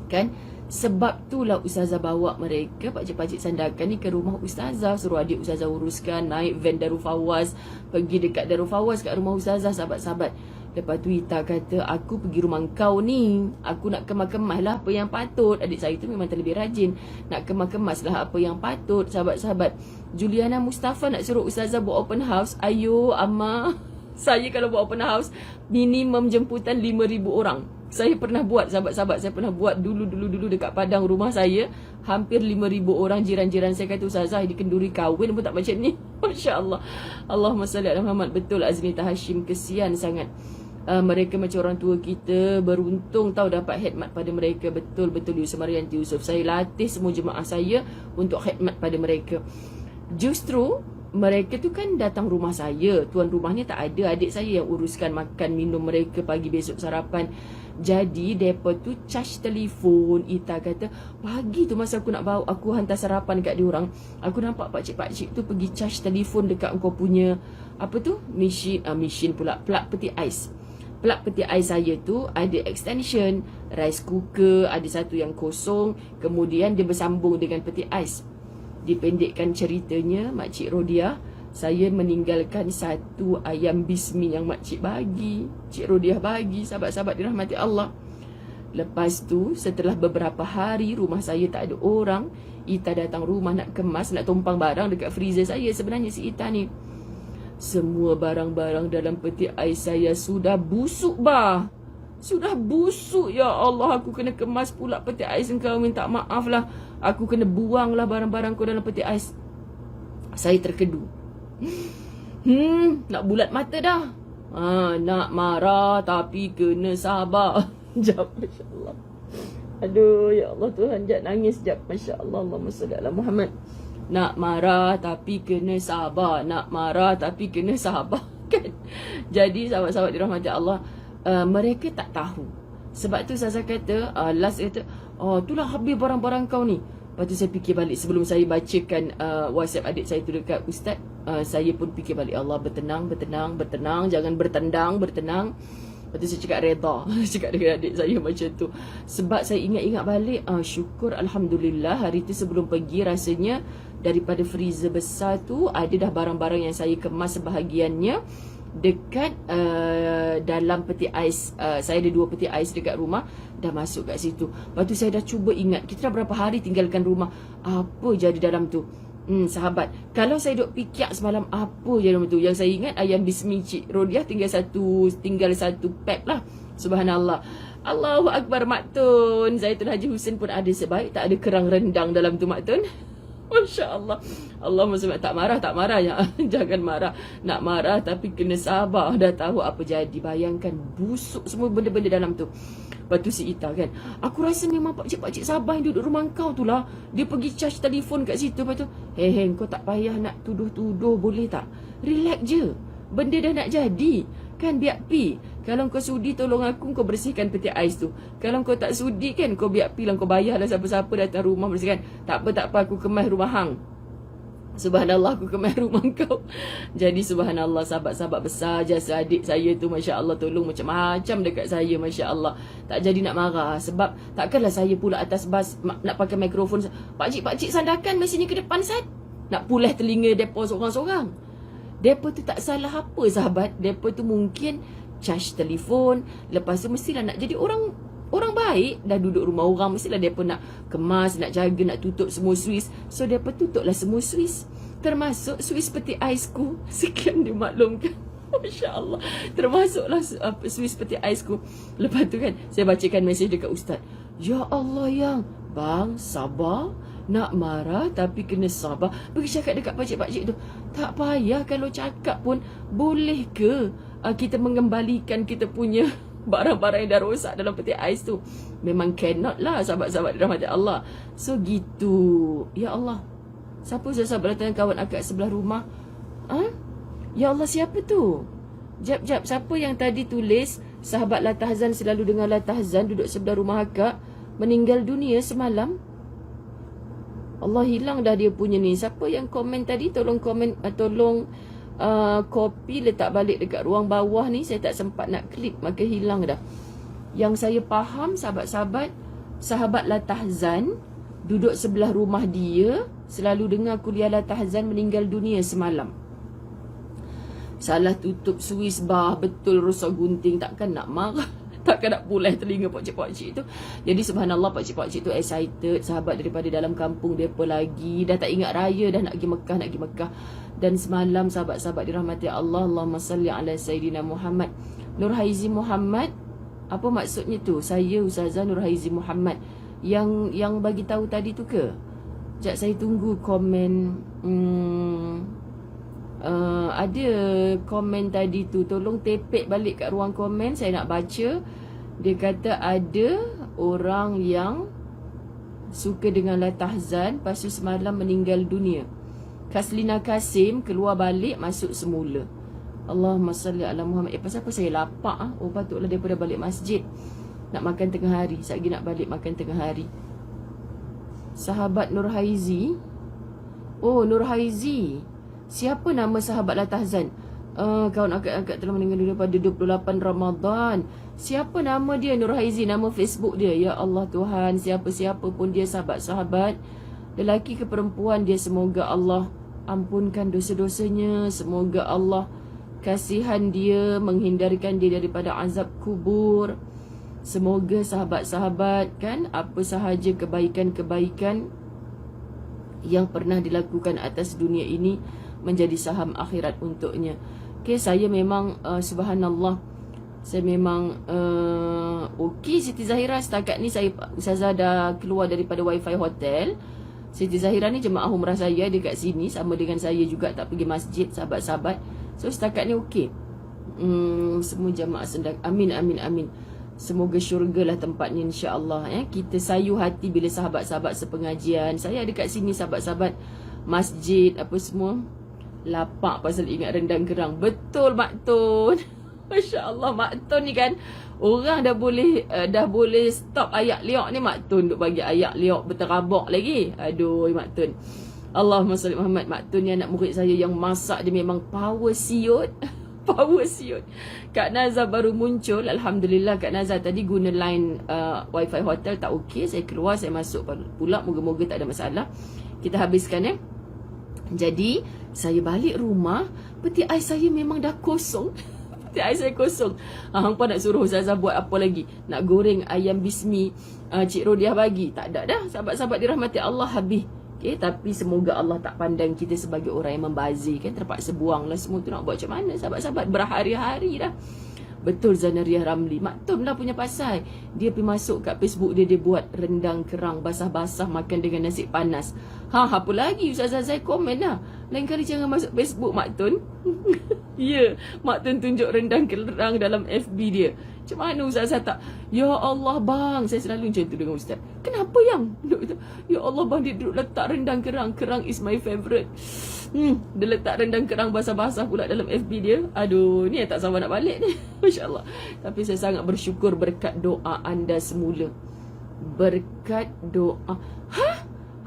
Kan? Sebab itulah ustazah bawa mereka, pakcik-pakcik sandakan ni ke rumah ustazah. Suruh adik ustazah uruskan, naik van Darul Fawaz, pergi dekat Darul Fawaz kat rumah ustazah, sahabat-sahabat. Lepas tu Ita kata, aku pergi rumah kau ni, aku nak kemas-kemas lah apa yang patut. Adik saya tu memang terlebih rajin. Nak kemas-kemas lah apa yang patut, sahabat-sahabat. Juliana Mustafa nak suruh ustazah buat open house. Ayo Amma, saya kalau buat open house minimum jemputan 5,000 orang. Saya pernah buat, sahabat-sahabat, saya pernah buat dulu dekat padang rumah saya. Hampir 5,000 orang jiran-jiran saya kata, ustazah di kenduri kahwin pun tak macam ni. Masya Allah. Allahumma salli ala Muhammad. Betul Aznita Hashim, kesian sangat. Mereka macam orang tua kita, beruntung tahu dapat khidmat pada mereka. Betul-betul Yusuf Marianti Yusuf. Saya latih semua jemaah saya untuk khidmat pada mereka. Justru mereka tu kan datang rumah saya, tuan rumahnya tak ada, adik saya yang uruskan makan minum mereka pagi besok sarapan. Jadi mereka tu charge telefon. Ita kata, pagi tu masa aku nak bawa, aku hantar sarapan kat diorang, aku nampak pakcik-pakcik tu pergi charge telefon dekat kau punya apa tu, mesin pula, plug peti ais. Plug peti ais saya tu ada extension, rice cooker, ada satu yang kosong, kemudian dia bersambung dengan peti ais. Dipendekkan ceritanya, Makcik Rodiah, saya meninggalkan satu ayam bismi yang makcik bagi, Cik Rodiah bagi, sahabat-sahabat dirahmati Allah. Lepas tu, setelah beberapa hari rumah saya tak ada orang, Ita datang rumah nak kemas, nak tumpang barang dekat freezer saya. Sebenarnya si Ita ni, semua barang-barang dalam peti ais saya sudah busuk bah. Sudah busuk, ya Allah, aku kena kemas pula peti ais engkau, minta maaf lah. Aku kena buang lah barang-barang kau dalam peti ais. Saya terkedu. Nak bulat mata dah. Nak marah tapi kena sabar. Sekejap, Masya Allah. Aduh, ya Allah Tuhan, sekejap nangis sekejap. Masya Allah, Allahumma salli ala Muhammad. Nak marah tapi kena sabar. Nak marah tapi kena sabar. Kan? Jadi sahabat-sahabat dirahmati Allah, mereka tak tahu. Sebab tu saya kata, last kata, itulah habis barang-barang kau ni. Lepas tu saya fikir balik, sebelum saya bacakan WhatsApp adik saya tu dekat Ustaz, saya pun fikir balik, Allah, bertenang, jangan bertendang, bertenang. Lepas tu saya cakap reda, cakap dengan adik saya macam tu. Sebab saya ingat-ingat balik, syukur Alhamdulillah hari tu sebelum pergi, rasanya daripada freezer besar tu ada dah barang-barang yang saya kemas sebahagiannya dekat dalam peti ais. Saya ada 2 peti ais dekat rumah, dah masuk kat situ. Lepas tu saya dah cuba ingat, kita dah berapa hari tinggalkan rumah, apa jadi dalam tu. Sahabat, kalau saya duk fikir semalam apa je dalam tu, yang saya ingat ayam bismi Cik Rodiah tinggal satu pack lah. Subhanallah. Allahu Akbar, Mak Tun Zaitun Haji Husin pun ada sebaik, tak ada kerang rendang dalam tu, Mak Tun. Masya Allah. Allahumma salli, tak marah ya. Jangan marah. Nak marah tapi kena sabar. Dah tahu apa jadi. Bayangkan busuk semua benda-benda dalam tu. Lepas tu si Ita kan, aku rasa memang pakcik-pakcik Sabah yang duduk rumah kau tu lah, dia pergi charge telefon kat situ. Lepas tu, kau tak payah nak tuduh-tuduh, boleh tak? Relax je. Benda dah nak jadi. Kan biar pi. Kalau kau sudi, tolong aku, kau bersihkan peti ais tu. Kalau kau tak sudi kan, kau biar pi lah, kau bayarlah siapa-siapa datang rumah bersihkan. Tak apa, aku kemas rumah hang. Subhanallah, aku kemas rumah kau. Jadi subhanallah, sahabat-sahabat besar, jasa adik saya tu, Masya Allah, tolong macam-macam dekat saya, Masya Allah. Tak jadi nak marah. Sebab takkanlah saya pula atas bas nak pakai mikrofon. Pakcik-pakcik sandakan mesinnya ke depan, Sat. Nak pulih telinga depa seorang-seorang. Depa tu tak salah apa, sahabat. Depa tu mungkin charge telefon, lepas tu mestilah nak jadi orang baik. Dah duduk rumah orang, mestilah depa nak kemas, nak jaga, nak tutup semua suis. So depa tutuplah semua suis, termasuk suis peti aisku. Sekian dimaklumkan. Masya Allah. Termasuklah suis peti aisku. Lepas tu kan, saya bacakan mesej dekat Ustaz. Ya Allah yang, bang, sabar. Nak marah tapi kena sabar. Pergi cakap dekat pakcik-pakcik tu, tak payah kalau cakap pun. Boleh ke kita mengembalikan kita punya barang-barang yang dah rosak dalam peti ais tu? Memang cannot lah, sahabat-sahabat dirahmati Allah. So gitu. Ya Allah, siapa sahabat datang kawan akak sebelah rumah? Ya Allah, siapa tu? Jap, siapa yang tadi tulis sahabat la tahzan selalu dengar la tahzan duduk sebelah rumah akak meninggal dunia semalam? Allah hilang dah dia punya ni. Siapa yang komen tadi tolong komen, tolong copy letak balik dekat ruang bawah ni. Saya tak sempat nak klik maka hilang dah. Yang saya faham sahabat-sahabat, sahabat la tahzan duduk sebelah rumah dia selalu dengar kuliah la tahzan meninggal dunia semalam. Salah tutup Swiss bar, betul rosak gunting, takkan nak marah. Takkan nak pulih telinga pakcik-pakcik tu. Jadi subhanallah, pakcik-pakcik tu excited. Sahabat daripada dalam kampung mereka lagi. Dah tak ingat raya, dah nak pergi Mekah. Dan semalam sahabat-sahabat dirahmati Allah, Allahumma salli ala Sayyidina Muhammad. Nur Haizi Muhammad, apa maksudnya tu? Saya Ustazah Nur Haizi Muhammad yang bagi tahu tadi tu ke? Sekejap saya tunggu komen. Ada komen tadi tu, tolong tepek balik kat ruang komen, saya nak baca. Dia kata ada orang yang suka dengan la tahzan, lepas tu semalam meninggal dunia. Kaslina Kasim keluar balik, masuk semula. Allahumma salli ala Muhammad. Pasal apa saya lapar? Oh, patutlah daripada balik masjid nak makan tengah hari. Sekejap lagi nak balik makan tengah hari. Sahabat Nur Haizi. Oh, Nur Haizi. Siapa nama sahabat la tahzan? Kawan akak telah meninggal dunia pada 28 Ramadan. Siapa nama dia Nur Haizi? Nama Facebook dia. Ya Allah Tuhan, siapa-siapa pun dia, sahabat-sahabat, lelaki ke perempuan dia, semoga Allah ampunkan dosa-dosanya. Semoga Allah kasihan dia, menghindarkan dia daripada azab kubur. Semoga sahabat-sahabat kan, apa sahaja kebaikan-kebaikan yang pernah dilakukan atas dunia ini menjadi saham akhirat untuknya. Okay, saya memang subhanallah, saya memang okey Siti Zahira. Setakat ni saya Ustazah dah keluar daripada wifi hotel. Siti Zahira ni jemaah umrah saya, dia kat sini sama dengan saya juga, tak pergi masjid sahabat-sahabat. So setakat ni okey. Semua jemaah sedang amin. Semoga syurgalah tempatnya insya-Allah. Kita sayu hati bila sahabat-sahabat sepengajian. Saya ada kat sini sahabat-sahabat masjid apa semua. Lapak pasal ingat rendang kerang. Betul Mak Tun. Masya-Allah Mak Tun ni kan, orang dah boleh stop ayak liok ni, Mak Tun duk bagi ayak liok berterabak lagi. Aduh Mak Tun. Allahumma salli Muhammad. Mak Tun ni anak murid saya yang masak dia memang power siut. Power siut. Kak Nazar baru muncul. Alhamdulillah Kak Nazar tadi guna line wifi hotel tak okey. Saya keluar, saya masuk pula. Moga-moga tak ada masalah. Kita habiskan Jadi saya balik rumah, peti ais saya memang dah kosong. Peti ais saya kosong. Hangpa nak suruh Ustazah buat apa lagi? Nak goreng ayam bismi Cik Rodiah bagi? Tak ada dah. Sahabat-sahabat dirahmati Allah, habis. Okay, tapi semoga Allah tak pandang kita sebagai orang yang membazir kan, terpaksa buang lah semua tu. Nak buat macam mana sahabat-sahabat, berhari-hari dah. Betul Zanariah Ramli. Mak Tun lah punya pasal. Dia pergi masuk kat Facebook dia, dia buat rendang kerang basah-basah makan dengan nasi panas. Apa lagi Ustazah saya komen lah. Lain kali jangan masuk Facebook Mak Tun. Ya, Mak Tun tunjuk rendang kerang dalam FB dia. Macam mana Ustazah tak? Ya Allah bang, saya selalu macam tu dengan Ustaz. Kenapa yang? Ya Allah bang, dia duduk letak rendang kerang. Kerang is my favourite. Dia letak rendang kerang basah-basah pula dalam FB dia. Aduh, ni yang tak sabar nak balik ni. Masya Allah. Tapi saya sangat bersyukur berkat doa anda semula. Berkat doa.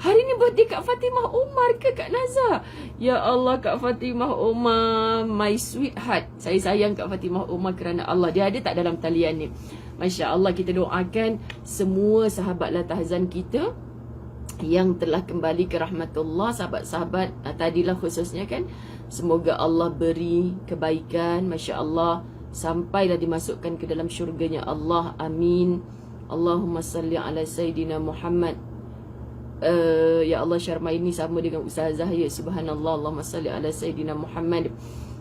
Hari ni birthday Kak Fatimah Umar ke Kak Nazar? Ya Allah Kak Fatimah Umar, my sweetheart. Saya sayang Kak Fatimah Umar kerana Allah. Dia ada tak dalam talian ni? Masya Allah, kita doakan semua sahabat la tahzan kita yang telah kembali ke rahmatullah, sahabat-sahabat tadilah khususnya kan. Semoga Allah beri kebaikan, Masya Allah, sampailah dimasukkan ke dalam syurganya Allah. Amin. Allahumma salli ala Sayyidina Muhammad. Ya Allah, Syarma ini sama dengan Ustazah ya. Subhanallah. Allahumma salli ala Sayyidina Muhammad.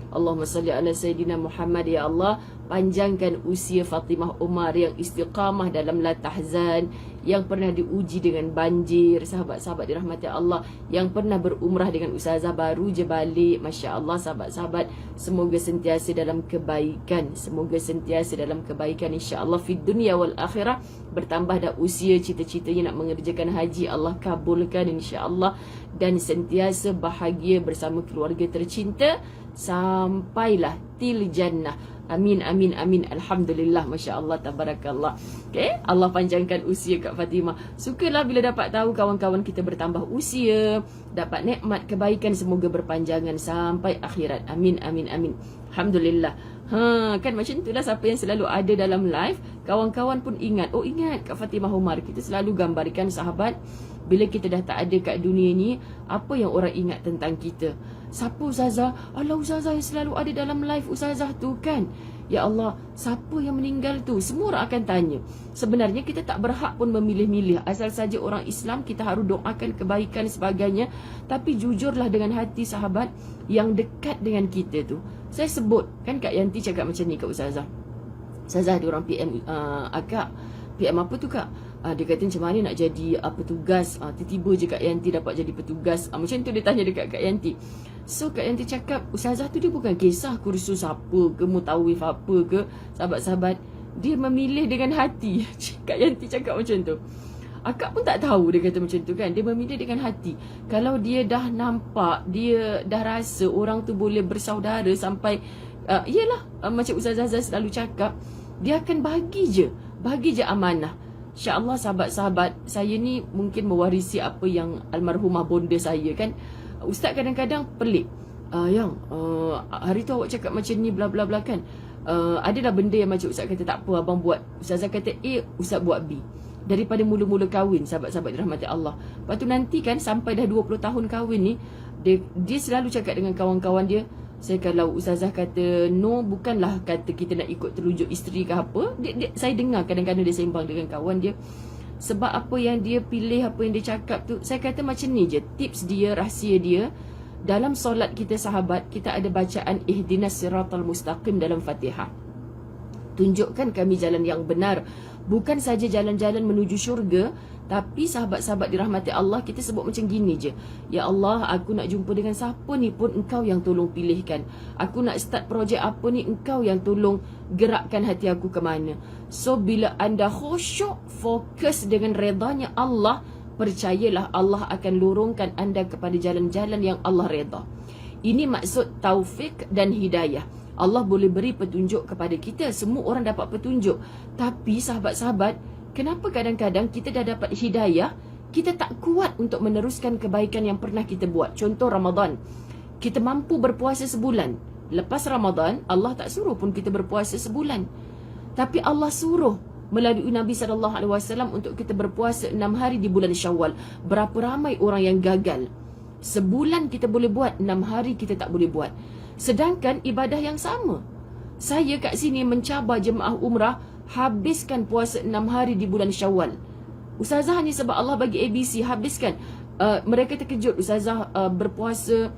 Allahumma salli ala Sayyidina Muhammad. Ya Allah, panjangkan usia Fatimah Umar yang istiqamah dalam la tahzan, yang pernah diuji dengan banjir, sahabat-sahabat dirahmati Allah, yang pernah berumrah dengan ustazah baru je balik, Masya Allah sahabat-sahabat, semoga sentiasa dalam kebaikan, semoga sentiasa dalam kebaikan insya-Allah fi dunia wal akhirah. Bertambah dah usia, cita-citanya nak mengerjakan haji, Allah kabulkan insya-Allah, dan sentiasa bahagia bersama keluarga tercinta sampailah til jannah. Amin, amin, amin. Alhamdulillah, Masya Allah, tabarakallah. Okay, Allah panjangkan usia Kak Fatimah. Sukalah bila dapat tahu kawan-kawan kita bertambah usia, dapat nikmat kebaikan, semoga berpanjangan sampai akhirat. Amin, amin, amin. Alhamdulillah. Kan macam itulah siapa yang selalu ada dalam live, kawan-kawan pun ingat. Oh, ingat Kak Fatimah Umar, kita selalu gambarkan sahabat, bila kita dah tak ada kat dunia ni, apa yang orang ingat tentang kita? Siapa ustazah? Alah, ustazah yang selalu ada dalam live ustazah tu kan. Ya Allah, siapa yang meninggal tu? Semua orang akan tanya. Sebenarnya kita tak berhak pun memilih-milih. Asal saja orang Islam, kita harus doakan kebaikan sebagainya. Tapi jujurlah dengan hati sahabat yang dekat dengan kita tu. Saya sebut, kan Kak Yanti cakap macam ni kat ustazah. Ustazah ada orang PM akak. PM apa tu Kak? Dia kata macam mana nak jadi petugas. Tiba-tiba je Kak Yanti dapat jadi petugas. Macam tu dia tanya dekat Kak Yanti. So Kak Yanti cakap, ustazah tu dia bukan kisah kursus apa ke, mutawif apa ke. Sahabat-sahabat, dia memilih dengan hati. Kak Yanti cakap macam tu. Akak pun tak tahu dia kata macam tu kan. Dia memilih dengan hati. Kalau dia dah nampak, dia dah rasa orang tu boleh bersaudara sampai yelah, macam Ustazah selalu cakap, dia akan bagi je amanah. InsyaAllah sahabat-sahabat, saya ni mungkin mewarisi apa yang almarhumah bonda saya kan. Ustaz kadang-kadang pelik, hari tu awak cakap macam ni bla bla bla kan. Adalah benda yang macam Ustaz kata tak apa abang buat. Ustazah kata A, Ustaz buat B. Daripada mula-mula kahwin, sahabat-sahabat dirahmati Allah. Lepas tu nanti kan sampai dah 20 tahun kahwin ni, dia selalu cakap dengan kawan-kawan dia, saya kalau ustazah kata no, bukanlah kata kita nak ikut terunjuk isteri ke apa. Saya dengar kadang-kadang dia sembang dengan kawan dia. Sebab apa yang dia pilih, apa yang dia cakap tu, saya kata macam ni je, tips dia, rahsia dia. Dalam solat kita sahabat, kita ada bacaan ihdinas siratal mustaqim dalam Fatihah. Tunjukkan kami jalan yang benar. Bukan saja jalan-jalan menuju syurga, tapi sahabat-sahabat dirahmati Allah, kita sebut macam gini je. Ya Allah, aku nak jumpa dengan siapa ni pun Engkau yang tolong pilihkan. Aku nak start projek apa ni, Engkau yang tolong gerakkan hati aku ke mana. So bila anda khusyuk, fokus dengan redanya Allah, percayalah Allah akan lorongkan anda kepada jalan-jalan yang Allah reda. Ini maksud taufik dan hidayah. Allah boleh beri petunjuk kepada kita. Semua orang dapat petunjuk. Tapi sahabat-sahabat, kenapa kadang-kadang kita dah dapat hidayah, kita tak kuat untuk meneruskan kebaikan yang pernah kita buat. Contoh Ramadan, kita mampu berpuasa sebulan. Lepas Ramadan, Allah tak suruh pun kita berpuasa sebulan. Tapi Allah suruh melalui Nabi SAW untuk kita berpuasa 6 hari di bulan Syawal. Berapa ramai orang yang gagal. Sebulan kita boleh buat, 6 hari kita tak boleh buat. Sedangkan ibadah yang sama, saya kat sini mencabar jemaah umrah, habiskan puasa 6 hari di bulan Syawal. Ustazah ni sebab Allah bagi ABC, habiskan. Mereka terkejut, Ustazah berpuasa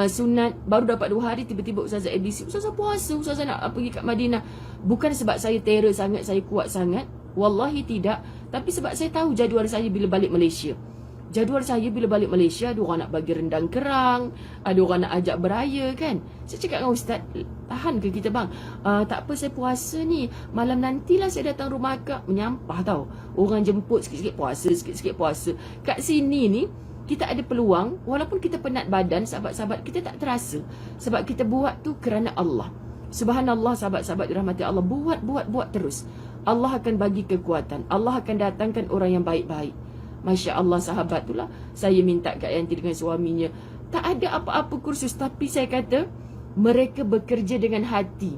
sunat, baru dapat 2 hari, tiba-tiba Ustazah ABC, Ustazah puasa, Ustazah nak pergi kat Madinah. Bukan sebab saya terror sangat, saya kuat sangat, wallahi tidak. Tapi sebab saya tahu jadual saya bila balik Malaysia. Jadual saya bila balik Malaysia, ada orang nak bagi rendang kerang, ada orang nak ajak beraya kan. Saya cakap dengan Ustaz, tahan ke kita bang? Tak apa, saya puasa ni, malam nantilah saya datang rumah akak. Menyampah tau, orang jemput sikit-sikit puasa, sikit-sikit puasa. Kat sini ni kita ada peluang, walaupun kita penat badan, sahabat-sahabat, kita tak terasa. Sebab kita buat tu kerana Allah. Subhanallah sahabat-sahabat dirahmati Allah, buat terus. Allah akan bagi kekuatan, Allah akan datangkan orang yang baik-baik. Masya Allah sahabat, itulah saya minta Kak Yanti dengan suaminya, tak ada apa-apa kursus, tapi saya kata mereka bekerja dengan hati.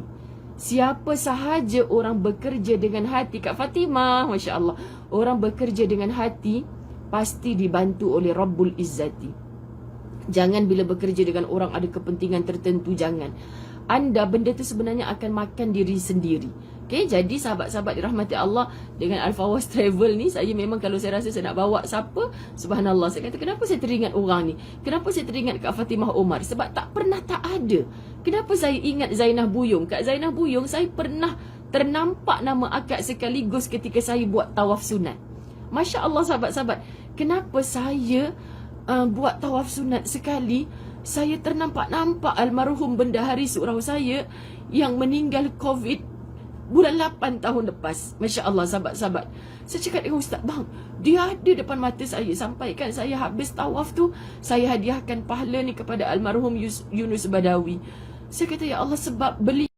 Siapa sahaja orang bekerja dengan hati, Kak Fatimah, Masya Allah, orang bekerja dengan hati pasti dibantu oleh Rabbul Izzati. Jangan bila bekerja dengan orang ada kepentingan tertentu, jangan. Anda benda tu sebenarnya akan makan diri sendiri. Okay, jadi sahabat-sahabat dirahmati Allah, dengan Al-Fawaz Travel ni, saya memang kalau saya rasa saya nak bawa siapa, subhanallah, saya kata kenapa saya teringat orang ni, kenapa saya teringat Kak Fatimah Umar, sebab tak pernah tak ada. Kenapa saya ingat Zainah Buyung? Kak Zainah Buyung, saya pernah ternampak nama akak sekaligus ketika saya buat tawaf sunat. Masya Allah sahabat-sahabat, kenapa saya buat tawaf sunat sekali, saya ternampak-nampak almarhum bendahari surau saya yang meninggal COVID bulan 8 tahun lepas. Masya Allah sahabat-sahabat. Saya cakap dengan Ustaz, bang, dia ada depan mata saya. Sampaikan saya habis tawaf tu, saya hadiahkan pahala ni kepada almarhum Yunus Badawi. Saya kata, ya Allah, sebab beli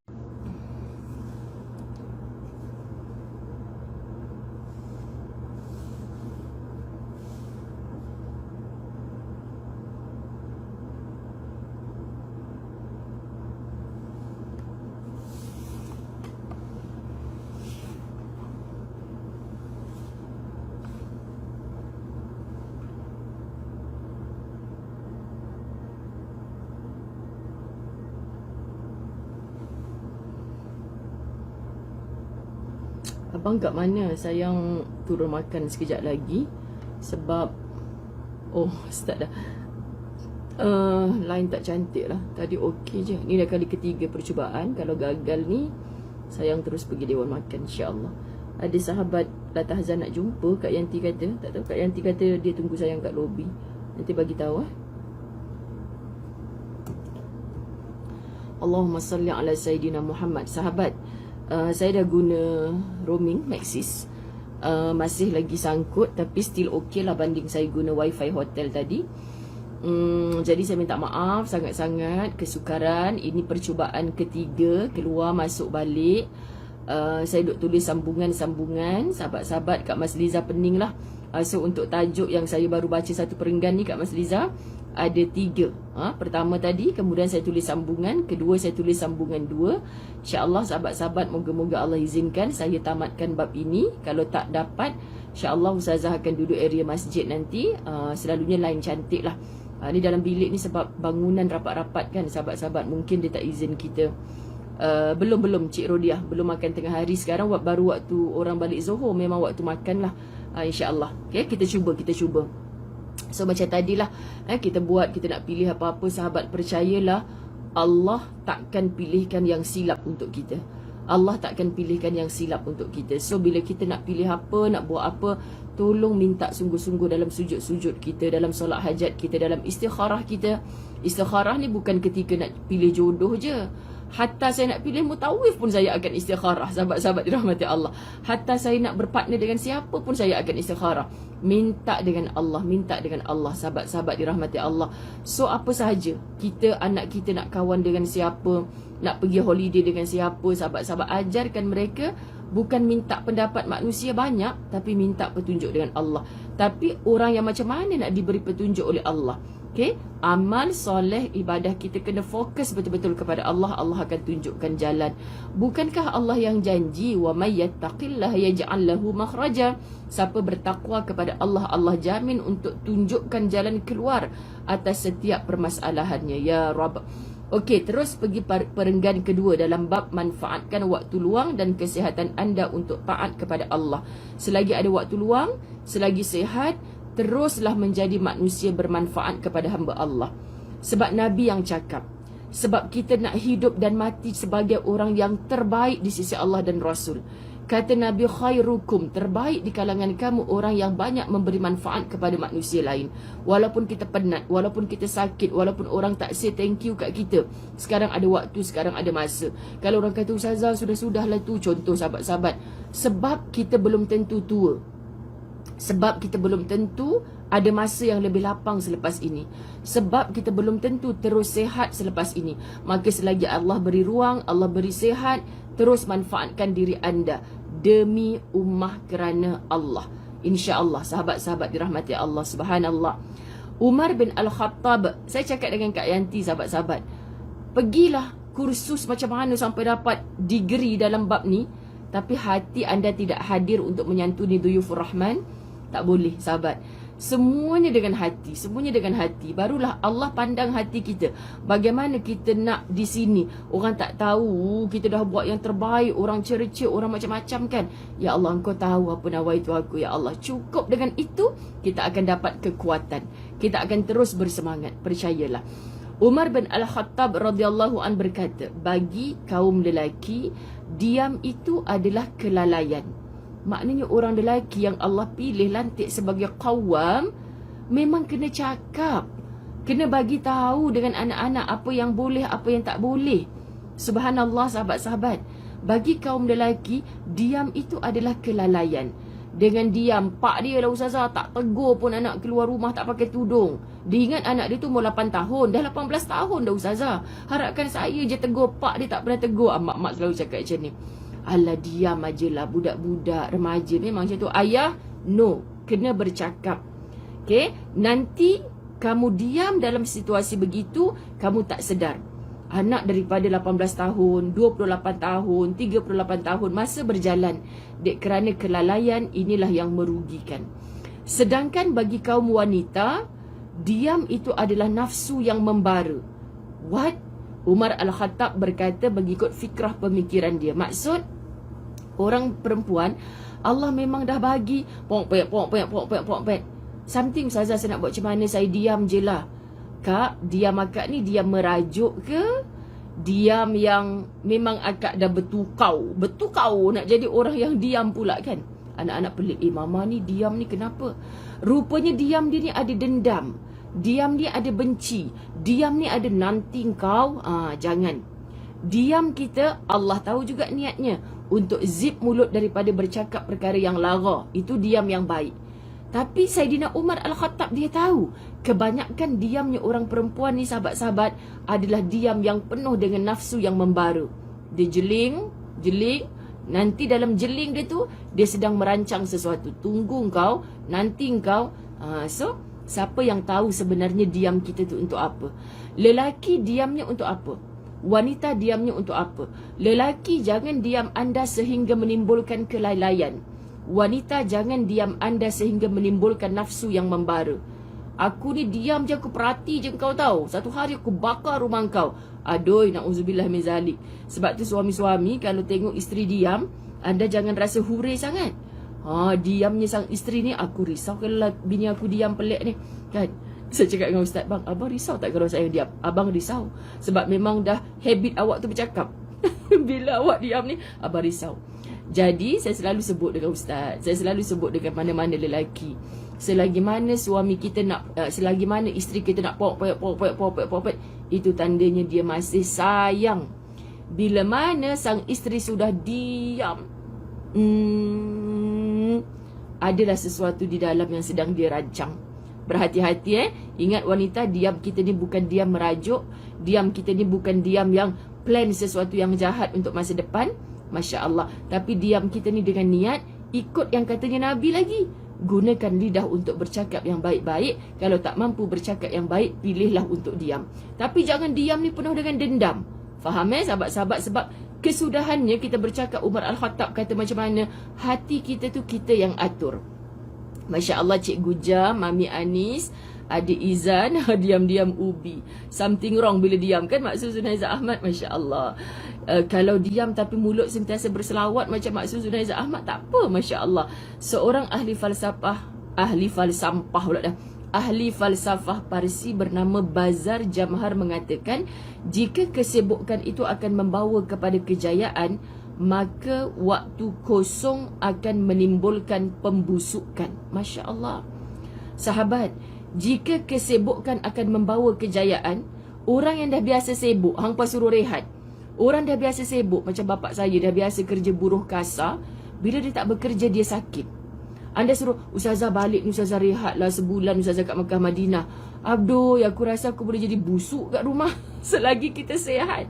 abang kat mana? Sayang turun makan sekejap lagi. Sebab start dah. Line tak cantik lah. Tadi okey je. Ni dah kali ketiga percubaan. Kalau gagal ni, sayang terus pergi Dewan Makan, insyaAllah. Ada sahabat Latah Hazan nak jumpa, Kak Yanti kata. Tak tahu, Kak Yanti kata dia tunggu sayang kat lobi. Nanti bagi tahu. Allahumma salli ala Sayyidina Muhammad. Sahabat, saya dah guna roaming Maxis, masih lagi sangkut, tapi still okey lah banding saya guna wifi hotel tadi. Jadi saya minta maaf sangat-sangat, kesukaran. Ini percubaan ketiga, keluar masuk balik. Saya duk tulis sambungan-sambungan. Sahabat-sahabat, Kak Mas Liza pening lah. So untuk tajuk yang saya baru baca satu perenggan ni, Kak Mas Liza, ada 3. Pertama tadi, kemudian saya tulis sambungan. Kedua, saya tulis sambungan 2. InsyaAllah sahabat-sahabat, moga-moga Allah izinkan saya tamatkan bab ini. Kalau tak dapat, InsyaAllah Ustazah akan duduk area masjid nanti. Selalunya lain cantik lah. Ni dalam bilik ni sebab bangunan rapat-rapat kan sahabat-sahabat. Mungkin dia tak izin kita. Belum Cik Rodiah, belum makan tengah hari. Sekarang baru waktu orang balik Zohor, memang waktu makan lah. InsyaAllah. Okay, kita cuba. So macam tadilah, kita buat, kita nak pilih apa-apa, sahabat percayalah, Allah takkan pilihkan yang silap untuk kita. Allah takkan pilihkan yang silap untuk kita. So bila kita nak pilih apa, nak buat apa, tolong minta sungguh-sungguh dalam sujud-sujud kita, dalam solat hajat kita, dalam istikharah kita. Istikharah ni bukan ketika nak pilih jodoh je. Hatta saya nak pilih mutawif pun saya akan istikharah, sahabat-sahabat dirahmati Allah. Hatta saya nak berpartner dengan siapa pun saya akan istikharah. Minta dengan Allah, sahabat-sahabat dirahmati Allah. So apa sahaja, kita, anak kita nak kawan dengan siapa, nak pergi holiday dengan siapa, sahabat-sahabat ajarkan mereka. Bukan minta pendapat manusia banyak, tapi minta petunjuk dengan Allah. Tapi orang yang macam mana nak diberi petunjuk oleh Allah? Okay, amal soleh, ibadah kita kena fokus betul-betul kepada Allah. Allah akan tunjukkan jalan. Bukankah Allah yang janji, wa may yattaqillah yaj'al lahu makhraja? Siapa bertakwa kepada Allah, Allah jamin untuk tunjukkan jalan keluar atas setiap permasalahannya. Ya Rabb. Okey, terus pergi perenggan kedua dalam bab manfaatkan waktu luang dan kesihatan anda untuk taat kepada Allah. Selagi ada waktu luang, selagi sihat, teruslah menjadi manusia bermanfaat kepada hamba Allah. Sebab Nabi yang cakap, sebab kita nak hidup dan mati sebagai orang yang terbaik di sisi Allah dan Rasul. Kata Nabi, khairukum, terbaik di kalangan kamu orang yang banyak memberi manfaat kepada manusia lain. Walaupun kita penat, walaupun kita sakit, walaupun orang tak say thank you kat kita. Sekarang ada waktu, sekarang ada masa. Kalau orang kata, Ustazah sudah-sudahlah tu, contoh sahabat-sahabat. Sebab kita belum tentu tua. Sebab kita belum tentu ada masa yang lebih lapang selepas ini. Sebab kita belum tentu terus sehat selepas ini. Maka selagi Allah beri ruang, Allah beri sehat, terus manfaatkan diri anda demi ummah kerana Allah. InsyaAllah sahabat-sahabat dirahmati Allah. Subhanallah. Umar bin Al-Khattab, saya cakap dengan Kak Yanti, sahabat-sahabat, pergilah kursus macam mana sampai dapat degree dalam bab ni, tapi hati anda tidak hadir untuk menyantuni Duyufur Rahman, tak boleh sahabat. Semuanya dengan hati, semuanya dengan hati. Barulah Allah pandang hati kita. Bagaimana kita nak di sini, orang tak tahu kita dah buat yang terbaik, orang cerca, orang macam-macam kan. Ya Allah, Engkau tahu apa nawaitu aku, ya Allah. Cukup dengan itu, kita akan dapat kekuatan. Kita akan terus bersemangat, percayalah. Umar bin Al-Khattab radhiyallahu an berkata, bagi kaum lelaki, diam itu adalah kelalaian. Maknanya orang lelaki yang Allah pilih lantik sebagai qawwam memang kena cakap, kena bagi tahu dengan anak-anak apa yang boleh, apa yang tak boleh. Subhanallah sahabat-sahabat, bagi kaum lelaki, diam itu adalah kelalaian. Dengan diam, pak dia lah ustazah tak tegur pun anak keluar rumah tak pakai tudung. Dia ingat anak dia tu umur 8 tahun, dah 18 tahun dah ustazah. Harapkan saya je tegur, pak dia tak pernah tegur. Mak-mak selalu cakap macam ni. Alah, diam aje lah, budak-budak remaja memang macam tu. Ayah, no, kena bercakap. Okay, nanti kamu diam dalam situasi begitu, kamu tak sedar. Anak daripada 18 tahun, 28 tahun, 38 tahun, masa berjalan. Dek, kerana kelalaian inilah yang merugikan. Sedangkan bagi kaum wanita, diam itu adalah nafsu yang membara. What? Umar Al-Khattab berkata mengikut fikrah pemikiran dia. Maksud, orang perempuan, Allah memang dah bagi pok-pek. Something ustazah saya nak buat macam mana, saya diam je lah. Kak, diam akak ni diam merajuk ke? Diam yang memang akak dah bertukau nak jadi orang yang diam pula kan? Anak-anak pelik, mama ni diam ni kenapa? Rupanya diam dia ni ada dendam. Diam ni ada benci. Diam ni ada nanti kau. Jangan. Diam kita, Allah tahu juga niatnya. Untuk zip mulut daripada bercakap perkara yang lara. Itu diam yang baik. Tapi Saidina Umar Al-Khattab dia tahu kebanyakan diamnya orang perempuan ni sahabat-sahabat adalah diam yang penuh dengan nafsu yang membara. Dia jeling. Nanti dalam jeling dia tu, dia sedang merancang sesuatu. Tunggu kau, nanti kau. So, siapa yang tahu sebenarnya diam kita tu untuk apa? Lelaki diamnya untuk apa? Wanita diamnya untuk apa? Lelaki, jangan diam anda sehingga menimbulkan kelalaian. Wanita, jangan diam anda sehingga menimbulkan nafsu yang membara. Aku ni diam je, aku perhati je kau tahu. Satu hari aku bakar rumah kau. Aduh, na'udzubillah min zalik. Sebab tu suami-suami kalau tengok isteri diam, anda jangan rasa hurai sangat. Diamnya sang isteri ni, aku risau kalau bini aku diam pelik ni. Kan? Saya cakap dengan ustaz, bang, abang risau tak kalau saya diam? Abang risau. Sebab memang dah habit awak tu bercakap. Bila awak diam ni, abang risau. Jadi, saya selalu sebut dengan ustaz. Saya selalu sebut dengan mana-mana lelaki. Selagi mana suami kita nak, selagi mana isteri kita nak pok, itu tandanya dia masih sayang. Bila mana sang isteri sudah diam, adalah sesuatu di dalam yang sedang dia rancang. Berhati-hati Ingat wanita, diam kita ni bukan diam merajuk. Diam kita ni bukan diam yang plan sesuatu yang jahat untuk masa depan. Masya Allah. Tapi diam kita ni dengan niat, ikut yang katanya Nabi lagi. Gunakan lidah untuk bercakap yang baik-baik. Kalau tak mampu bercakap yang baik, pilihlah untuk diam. Tapi jangan diam ni penuh dengan dendam. Faham sahabat-sahabat? Sebab kesudahannya kita bercakap, Umar Al-Khattab kata macam mana? Hati kita tu kita yang atur. Masya Allah, Cikgu Jam, Mami Anis, Adik Izan, diam-diam ubi. Something wrong bila diam kan, Maksud Zunaiza Ahmad? Masya Allah. Kalau diam tapi mulut sentiasa berselawat macam Maksud Zunaiza Ahmad, tak apa, Masya Allah. Seorang ahli falsafah Parsi bernama Bazar Jamhar mengatakan, jika kesibukan itu akan membawa kepada kejayaan, maka waktu kosong akan menimbulkan pembusukan. Masya Allah. Sahabat, jika kesibukan akan membawa kejayaan, orang yang dah biasa sibuk, hang pas suruh rehat. Orang dah biasa sibuk, macam bapak saya dah biasa kerja buruh kasar. Bila dia tak bekerja, dia sakit. Anda suruh, ustazah balik ni, ustazah rehat lah sebulan, ustazah kat Mekah Madinah. Abduh, aku rasa aku boleh jadi busuk kat rumah selagi kita sihat.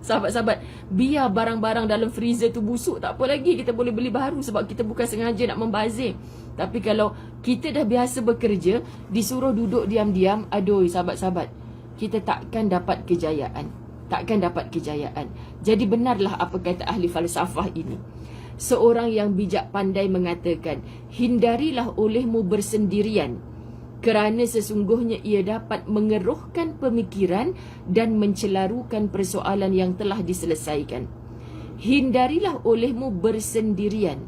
Sahabat-sahabat, biar barang-barang dalam freezer tu busuk, tak apa lagi, kita boleh beli baru sebab kita bukan sengaja nak membazir. Tapi kalau kita dah biasa bekerja, disuruh duduk diam-diam, aduh sahabat-sahabat, kita takkan dapat kejayaan. Jadi benarlah apa kata ahli falsafah ini. Seorang yang bijak pandai mengatakan, hindarilah olehmu bersendirian, kerana sesungguhnya ia dapat mengeruhkan pemikiran dan mencelarukan persoalan yang telah diselesaikan. Hindarilah olehmu bersendirian,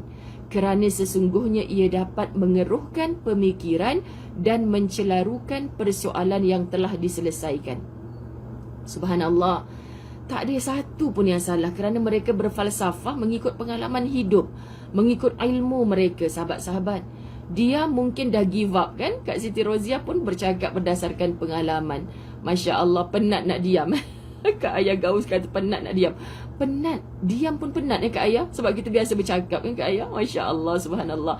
kerana sesungguhnya ia dapat mengeruhkan pemikiran dan mencelarukan persoalan yang telah diselesaikan. Subhanallah. Tak ada satu pun yang salah kerana mereka berfalsafah mengikut pengalaman hidup. mengikut ilmu mereka, sahabat-sahabat. Dia mungkin dah give up kan. Kak Siti Rozia pun bercakap berdasarkan pengalaman. Masya Allah, penat nak diam. Kak Ayah Gaus kata penat nak diam. Penat, diam pun penat Kak Ayah. Sebab kita biasa bercakap kan Kak Ayah. Masya Allah, subhanallah.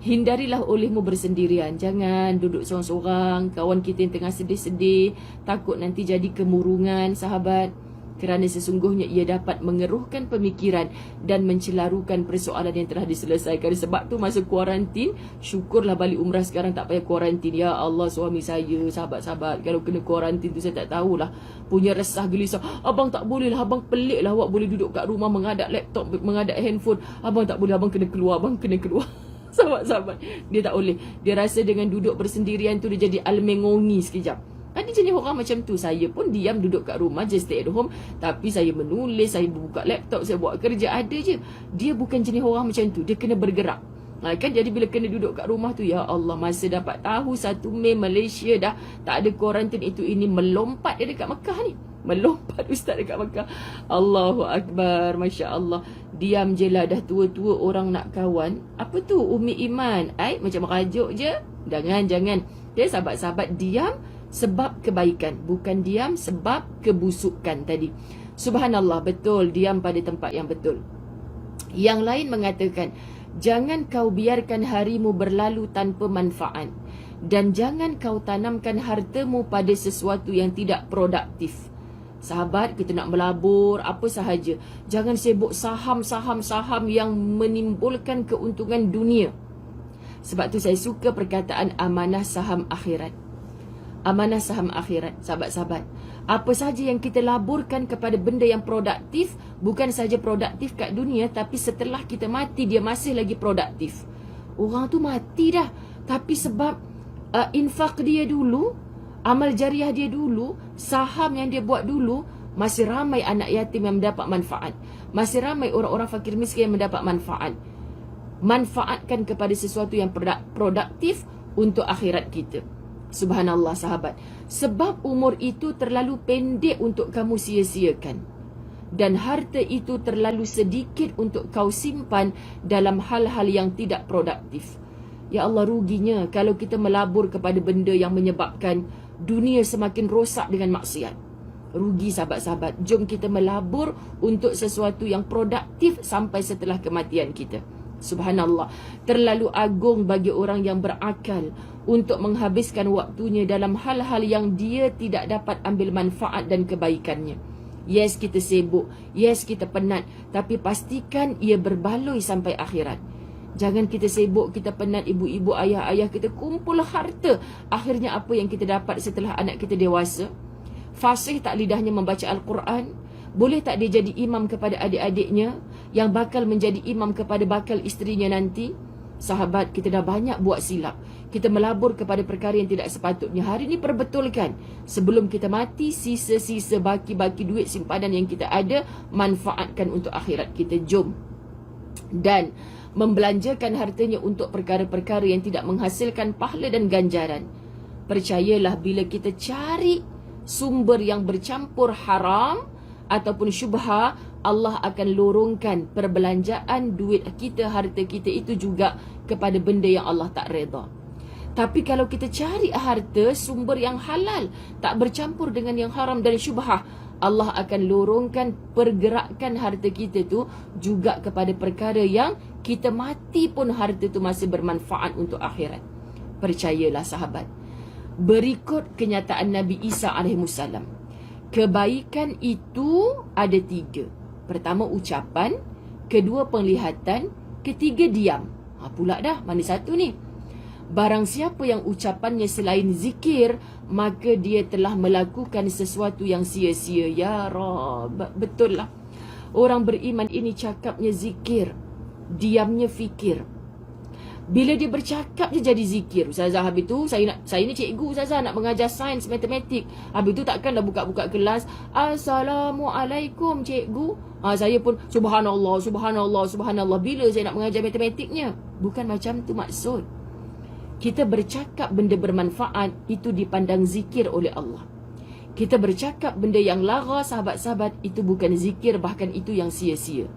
Hindarilah olehmu bersendirian. Jangan duduk seorang-seorang. Kawan kita yang tengah sedih-sedih, takut nanti jadi kemurungan, sahabat. Kerana sesungguhnya ia dapat mengeruhkan pemikiran dan mencelarukan persoalan yang telah diselesaikan. Sebab tu masa kuarantin, syukurlah balik umrah sekarang tak payah kuarantin. Ya Allah, suami saya, sahabat-sahabat, kalau kena kuarantin tu saya tak tahulah. Punya resah gelisah. Abang tak boleh lah, abang pelik lah awak boleh duduk kat rumah menghadap laptop, menghadap handphone. Abang tak boleh, abang kena keluar, abang kena keluar. Sahabat-sahabat, dia tak boleh. Dia rasa dengan duduk bersendirian tu dia jadi almengongi sekejap. Ada jenis orang macam tu. Saya pun diam duduk kat rumah, just stay at home. Tapi saya menulis, saya buka laptop, saya buat kerja. Ada je. Dia bukan jenis orang macam tu. Dia kena bergerak. Kan jadi bila kena duduk kat rumah tu, ya Allah, masa dapat tahu 1 Mei Malaysia dah tak ada kuarantin itu ini, melompat dia dekat Mekah ni. Melompat ustaz dekat Mekah. Allahu Akbar, Masya Allah. Diam je lah, dah tua-tua orang nak kawan. Apa tu Umi Iman? Macam merajuk je. Jangan. Okay, sahabat-sahabat, diam sebab kebaikan, bukan diam sebab kebusukan tadi. Subhanallah, betul, diam pada tempat yang betul. Yang lain mengatakan, jangan kau biarkan harimu berlalu tanpa manfaat, dan jangan kau tanamkan hartamu pada sesuatu yang tidak produktif. Sahabat, kita nak melabur apa sahaja, jangan sibuk saham yang menimbulkan keuntungan dunia. Sebab tu saya suka perkataan amanah saham akhirat. Amanah saham akhirat, sahabat-sahabat. Apa saja yang kita laburkan kepada benda yang produktif, bukan saja produktif kat dunia, tapi setelah kita mati dia masih lagi produktif. Orang tu mati dah, tapi sebab infak dia dulu, amal jariah dia dulu, saham yang dia buat dulu, masih ramai anak yatim yang mendapat manfaat. Masih ramai orang-orang fakir miskin yang mendapat manfaat. Manfaatkan kepada sesuatu yang produktif untuk akhirat kita. Subhanallah, sahabat. Sebab umur itu terlalu pendek untuk kamu sia-siakan, dan harta itu terlalu sedikit untuk kau simpan dalam hal-hal yang tidak produktif. Ya Allah, ruginya kalau kita melabur kepada benda yang menyebabkan dunia semakin rosak dengan maksiat. Rugi, sahabat-sahabat. Jom kita melabur untuk sesuatu yang produktif sampai setelah kematian kita. Subhanallah, terlalu agung bagi orang yang berakal untuk menghabiskan waktunya dalam hal-hal yang dia tidak dapat ambil manfaat dan kebaikannya. Yes, kita sibuk, yes, kita penat, tapi pastikan ia berbaloi sampai akhirat. Jangan kita sibuk, kita penat, ibu-ibu, ayah-ayah kita kumpul harta. Akhirnya apa yang kita dapat setelah anak kita dewasa? Fasih tak lidahnya membaca Al-Quran? Boleh tak dia jadi imam kepada adik-adiknya, yang bakal menjadi imam kepada bakal isterinya nanti? Sahabat, kita dah banyak buat silap. Kita melabur kepada perkara yang tidak sepatutnya. Hari ini perbetulkan. Sebelum kita mati, sisa-sisa baki-baki duit simpanan yang kita ada, manfaatkan untuk akhirat kita. Jom. Dan membelanjakan hartanya untuk perkara-perkara yang tidak menghasilkan pahala dan ganjaran. Percayalah, bila kita cari sumber yang bercampur haram ataupun syubha, Allah akan lorongkan perbelanjaan duit kita, harta kita itu juga kepada benda yang Allah tak reda. Tapi kalau kita cari harta sumber yang halal, tak bercampur dengan yang haram dan syubha, Allah akan lorongkan pergerakan harta kita tu juga kepada perkara yang kita mati pun harta tu masih bermanfaat untuk akhirat. Percayalah, sahabat. Berikut kenyataan Nabi Isa alaihissalam. Kebaikan itu ada 3. Pertama ucapan, kedua penglihatan, ketiga diam. Pula dah, mana satu ni? Barang siapa yang ucapannya selain zikir, maka dia telah melakukan sesuatu yang sia-sia. Ya Rab, betul lah. Orang beriman ini cakapnya zikir, diamnya fikir. Bila dia bercakap je jadi zikir. Ustazah, habis tu saya ni cikgu Ustazah, nak mengajar sains matematik. Habis tu takkanlah buka-buka kelas, Assalamualaikum cikgu. Saya pun subhanallah, subhanallah, subhanallah. Bila saya nak mengajar matematiknya? Bukan macam tu maksud. Kita bercakap benda bermanfaat, itu dipandang zikir oleh Allah. Kita bercakap benda yang lara, sahabat-sahabat, itu bukan zikir, bahkan itu yang sia-sia.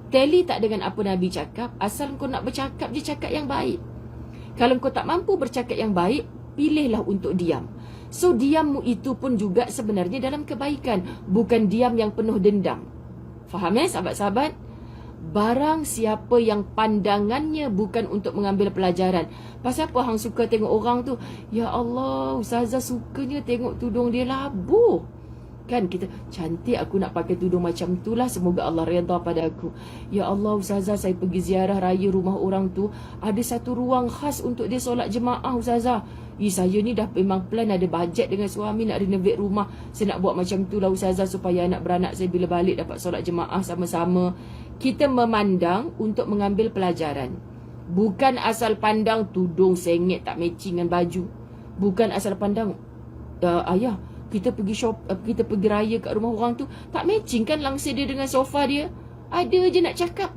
tally tak dengan apa Nabi cakap. Asal kau nak bercakap je, cakap yang baik. Kalau kau tak mampu bercakap yang baik, pilihlah untuk diam. So diammu itu pun juga sebenarnya dalam kebaikan, bukan diam yang penuh dendam. Faham sahabat-sahabat? Barang siapa yang pandangannya bukan untuk mengambil pelajaran. Pasal apa hang suka tengok orang tu? Ya Allah, Ustazah sukanya tengok tudung dia labuh. Kan kita, cantik aku nak pakai tudung macam tu lah, semoga Allah redha pada aku. Ya Allah Ustazah, saya pergi ziarah raya rumah orang tu, ada satu ruang khas untuk dia solat jemaah Ustazah. Saya ni dah memang plan, ada bajet dengan suami nak renovate rumah. Saya nak buat macam tu lah Ustazah, supaya anak beranak saya bila balik dapat solat jemaah sama-sama. Kita memandang untuk mengambil pelajaran. Bukan asal pandang tudung sengit tak matching dengan baju. Bukan asal pandang, ayah, kita pergi raya kat rumah orang tu, tak matching kan langsir dia dengan sofa dia. Ada je nak cakap.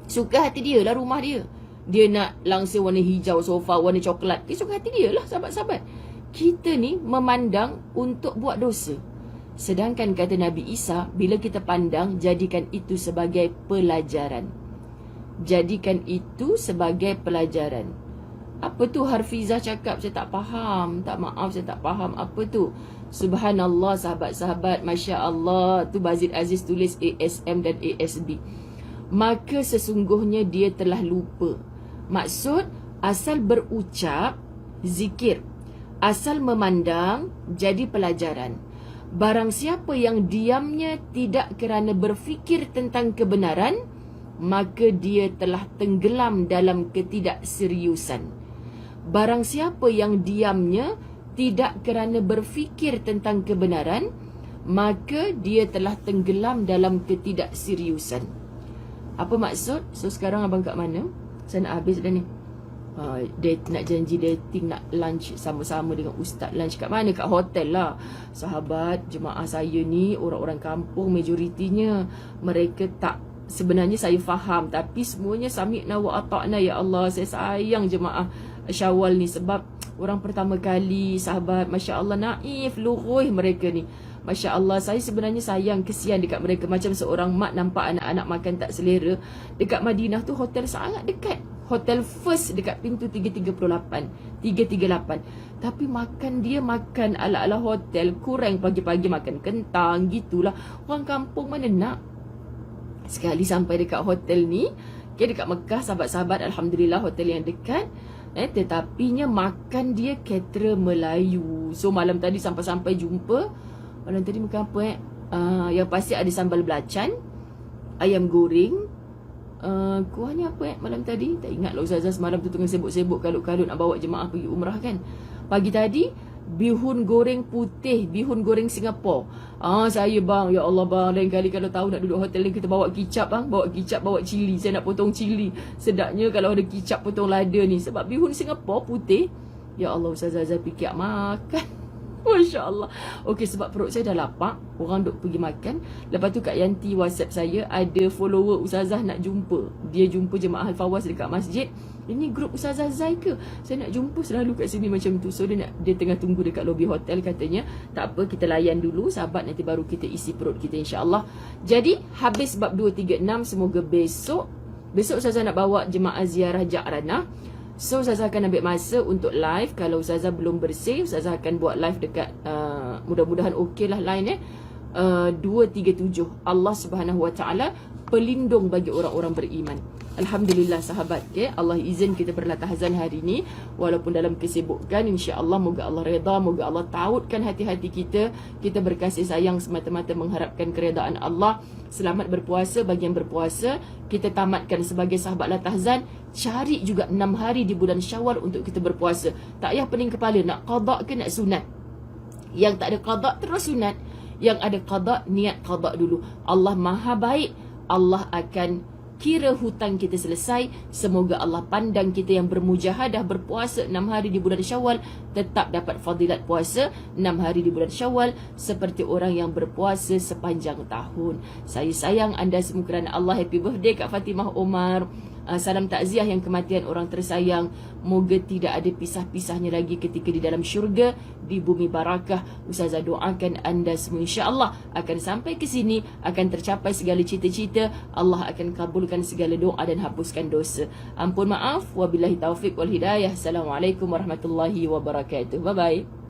Suka hati dia lah rumah dia. Dia nak langsir warna hijau, sofa warna coklat. Dia suka hati dia lah sahabat-sahabat. Kita ni memandang untuk buat dosa. Sedangkan kata Nabi Isa, bila kita pandang, jadikan itu sebagai pelajaran. Jadikan itu sebagai pelajaran. Apa tu Harfizah cakap? Saya tak faham. Tak, maaf, saya tak faham. Apa tu? Subhanallah sahabat-sahabat. Masya Allah. Tu Bazid Aziz tulis ASM dan ASB. Maka sesungguhnya dia telah lupa. Maksud, asal berucap, zikir. Asal memandang, jadi pelajaran. Barang siapa yang diamnya tidak kerana berfikir tentang kebenaran, maka dia telah tenggelam dalam ketidakseriusan. Barang siapa yang diamnya tidak kerana berfikir tentang kebenaran, maka dia telah tenggelam dalam ketidakseriusan. Apa maksud? So sekarang abang kat mana? Saya nak habis dah ni. Nak janji dating, nak lunch sama-sama dengan ustaz. Lunch kat mana? Kat hotel lah. Sahabat, jemaah saya ni orang-orang kampung majoritinya. Mereka tak, sebenarnya saya faham, tapi semuanya sami'na wa ata'na. Ya Allah, saya sayang jemaah Syawal ni sebab orang pertama kali, sahabat, Masya Allah, naif, luruh mereka ni. Masya Allah, saya sebenarnya sayang, kesian dekat mereka. Macam seorang mak nampak anak-anak makan tak selera. Dekat Madinah tu hotel sangat dekat. Hotel First dekat pintu 338. Tapi makan dia makan ala-ala hotel. Kurang pagi-pagi makan kentang, gitulah. Orang kampung mana nak. Sekali sampai dekat hotel ni, dekat Mekah, sahabat-sahabat, Alhamdulillah hotel yang dekat. Tetapinya makan dia caterer Melayu. So malam tadi sampai-sampai jumpa. Malam tadi makan apa yang pasti ada sambal belacan, ayam goreng. Kuahnya apa malam tadi? Tak ingat lah Ustazah, semalam tu tengah sibuk-sibuk kalut-kalut nak bawa jemaah pergi umrah kan. Pagi tadi bihun goreng putih, bihun goreng Singapura. Saya bang, ya Allah bang, lain kali kalau tahu nak duduk hotel ni kita bawa kicap bang, bawa kicap, bawa cili. Saya nak potong cili. Sedapnya kalau ada kicap potong lada ni, sebab bihun Singapura putih. Ya Allah Ustazah, saya fikir makan. Masya Allah. Okey, sebab perut saya dah lapar. Orang duk pergi makan. Lepas tu Kak Yanti WhatsApp saya, ada follower Ustazah nak jumpa. Dia jumpa jemaah Al-Fawaz dekat masjid. Ini grup Ustazah Zai ke? Saya nak jumpa selalu kat sini macam tu. So dia tengah tunggu dekat lobi hotel katanya. Tak apa, kita layan dulu sahabat, nanti baru kita isi perut kita insya-Allah. Jadi habis bab 236. Semoga besok Ustazah nak bawa jemaah ziarah Ja'ranah. So Ustazah akan ambil masa untuk live. Kalau Ustazah belum bersih, Ustazah akan buat live dekat mudah-mudahan okey lah line 237. Allah Subhanahu Wa Taala pelindung bagi orang-orang beriman. Alhamdulillah sahabat, Allah izin kita berlatahazan hari ini walaupun dalam kesibukan. InsyaAllah moga Allah redha, moga Allah tautkan hati-hati kita. Kita berkasih sayang semata-mata mengharapkan keredaan Allah. Selamat berpuasa bagi yang berpuasa. Kita tamatkan sebagai sahabat latahzan. Cari juga 6 hari di bulan Syawal untuk kita berpuasa. Tak payah pening kepala nak qada ke nak sunat. Yang tak ada qada terus sunat. Yang ada qada, niat qada dulu. Allah Maha baik. Allah akan kira hutang kita selesai. Semoga Allah pandang kita yang bermujahadah berpuasa 6 hari di bulan Syawal tetap dapat fadilat puasa 6 hari di bulan Syawal seperti orang yang berpuasa sepanjang tahun. Saya sayang anda semua kerana Allah. Happy birthday Kak Fatimah Omar. Salam takziah yang kematian orang tersayang. Moga tidak ada pisah-pisahnya lagi ketika di dalam syurga, di bumi barakah. Ustazah doakan anda semua insya-Allah akan sampai ke sini, akan tercapai segala cita-cita. Allah akan kabulkan segala doa dan hapuskan dosa. Ampun maaf, wabillahi taufik wal hidayah. Assalamualaikum warahmatullahi wabarakatuh. Bye bye.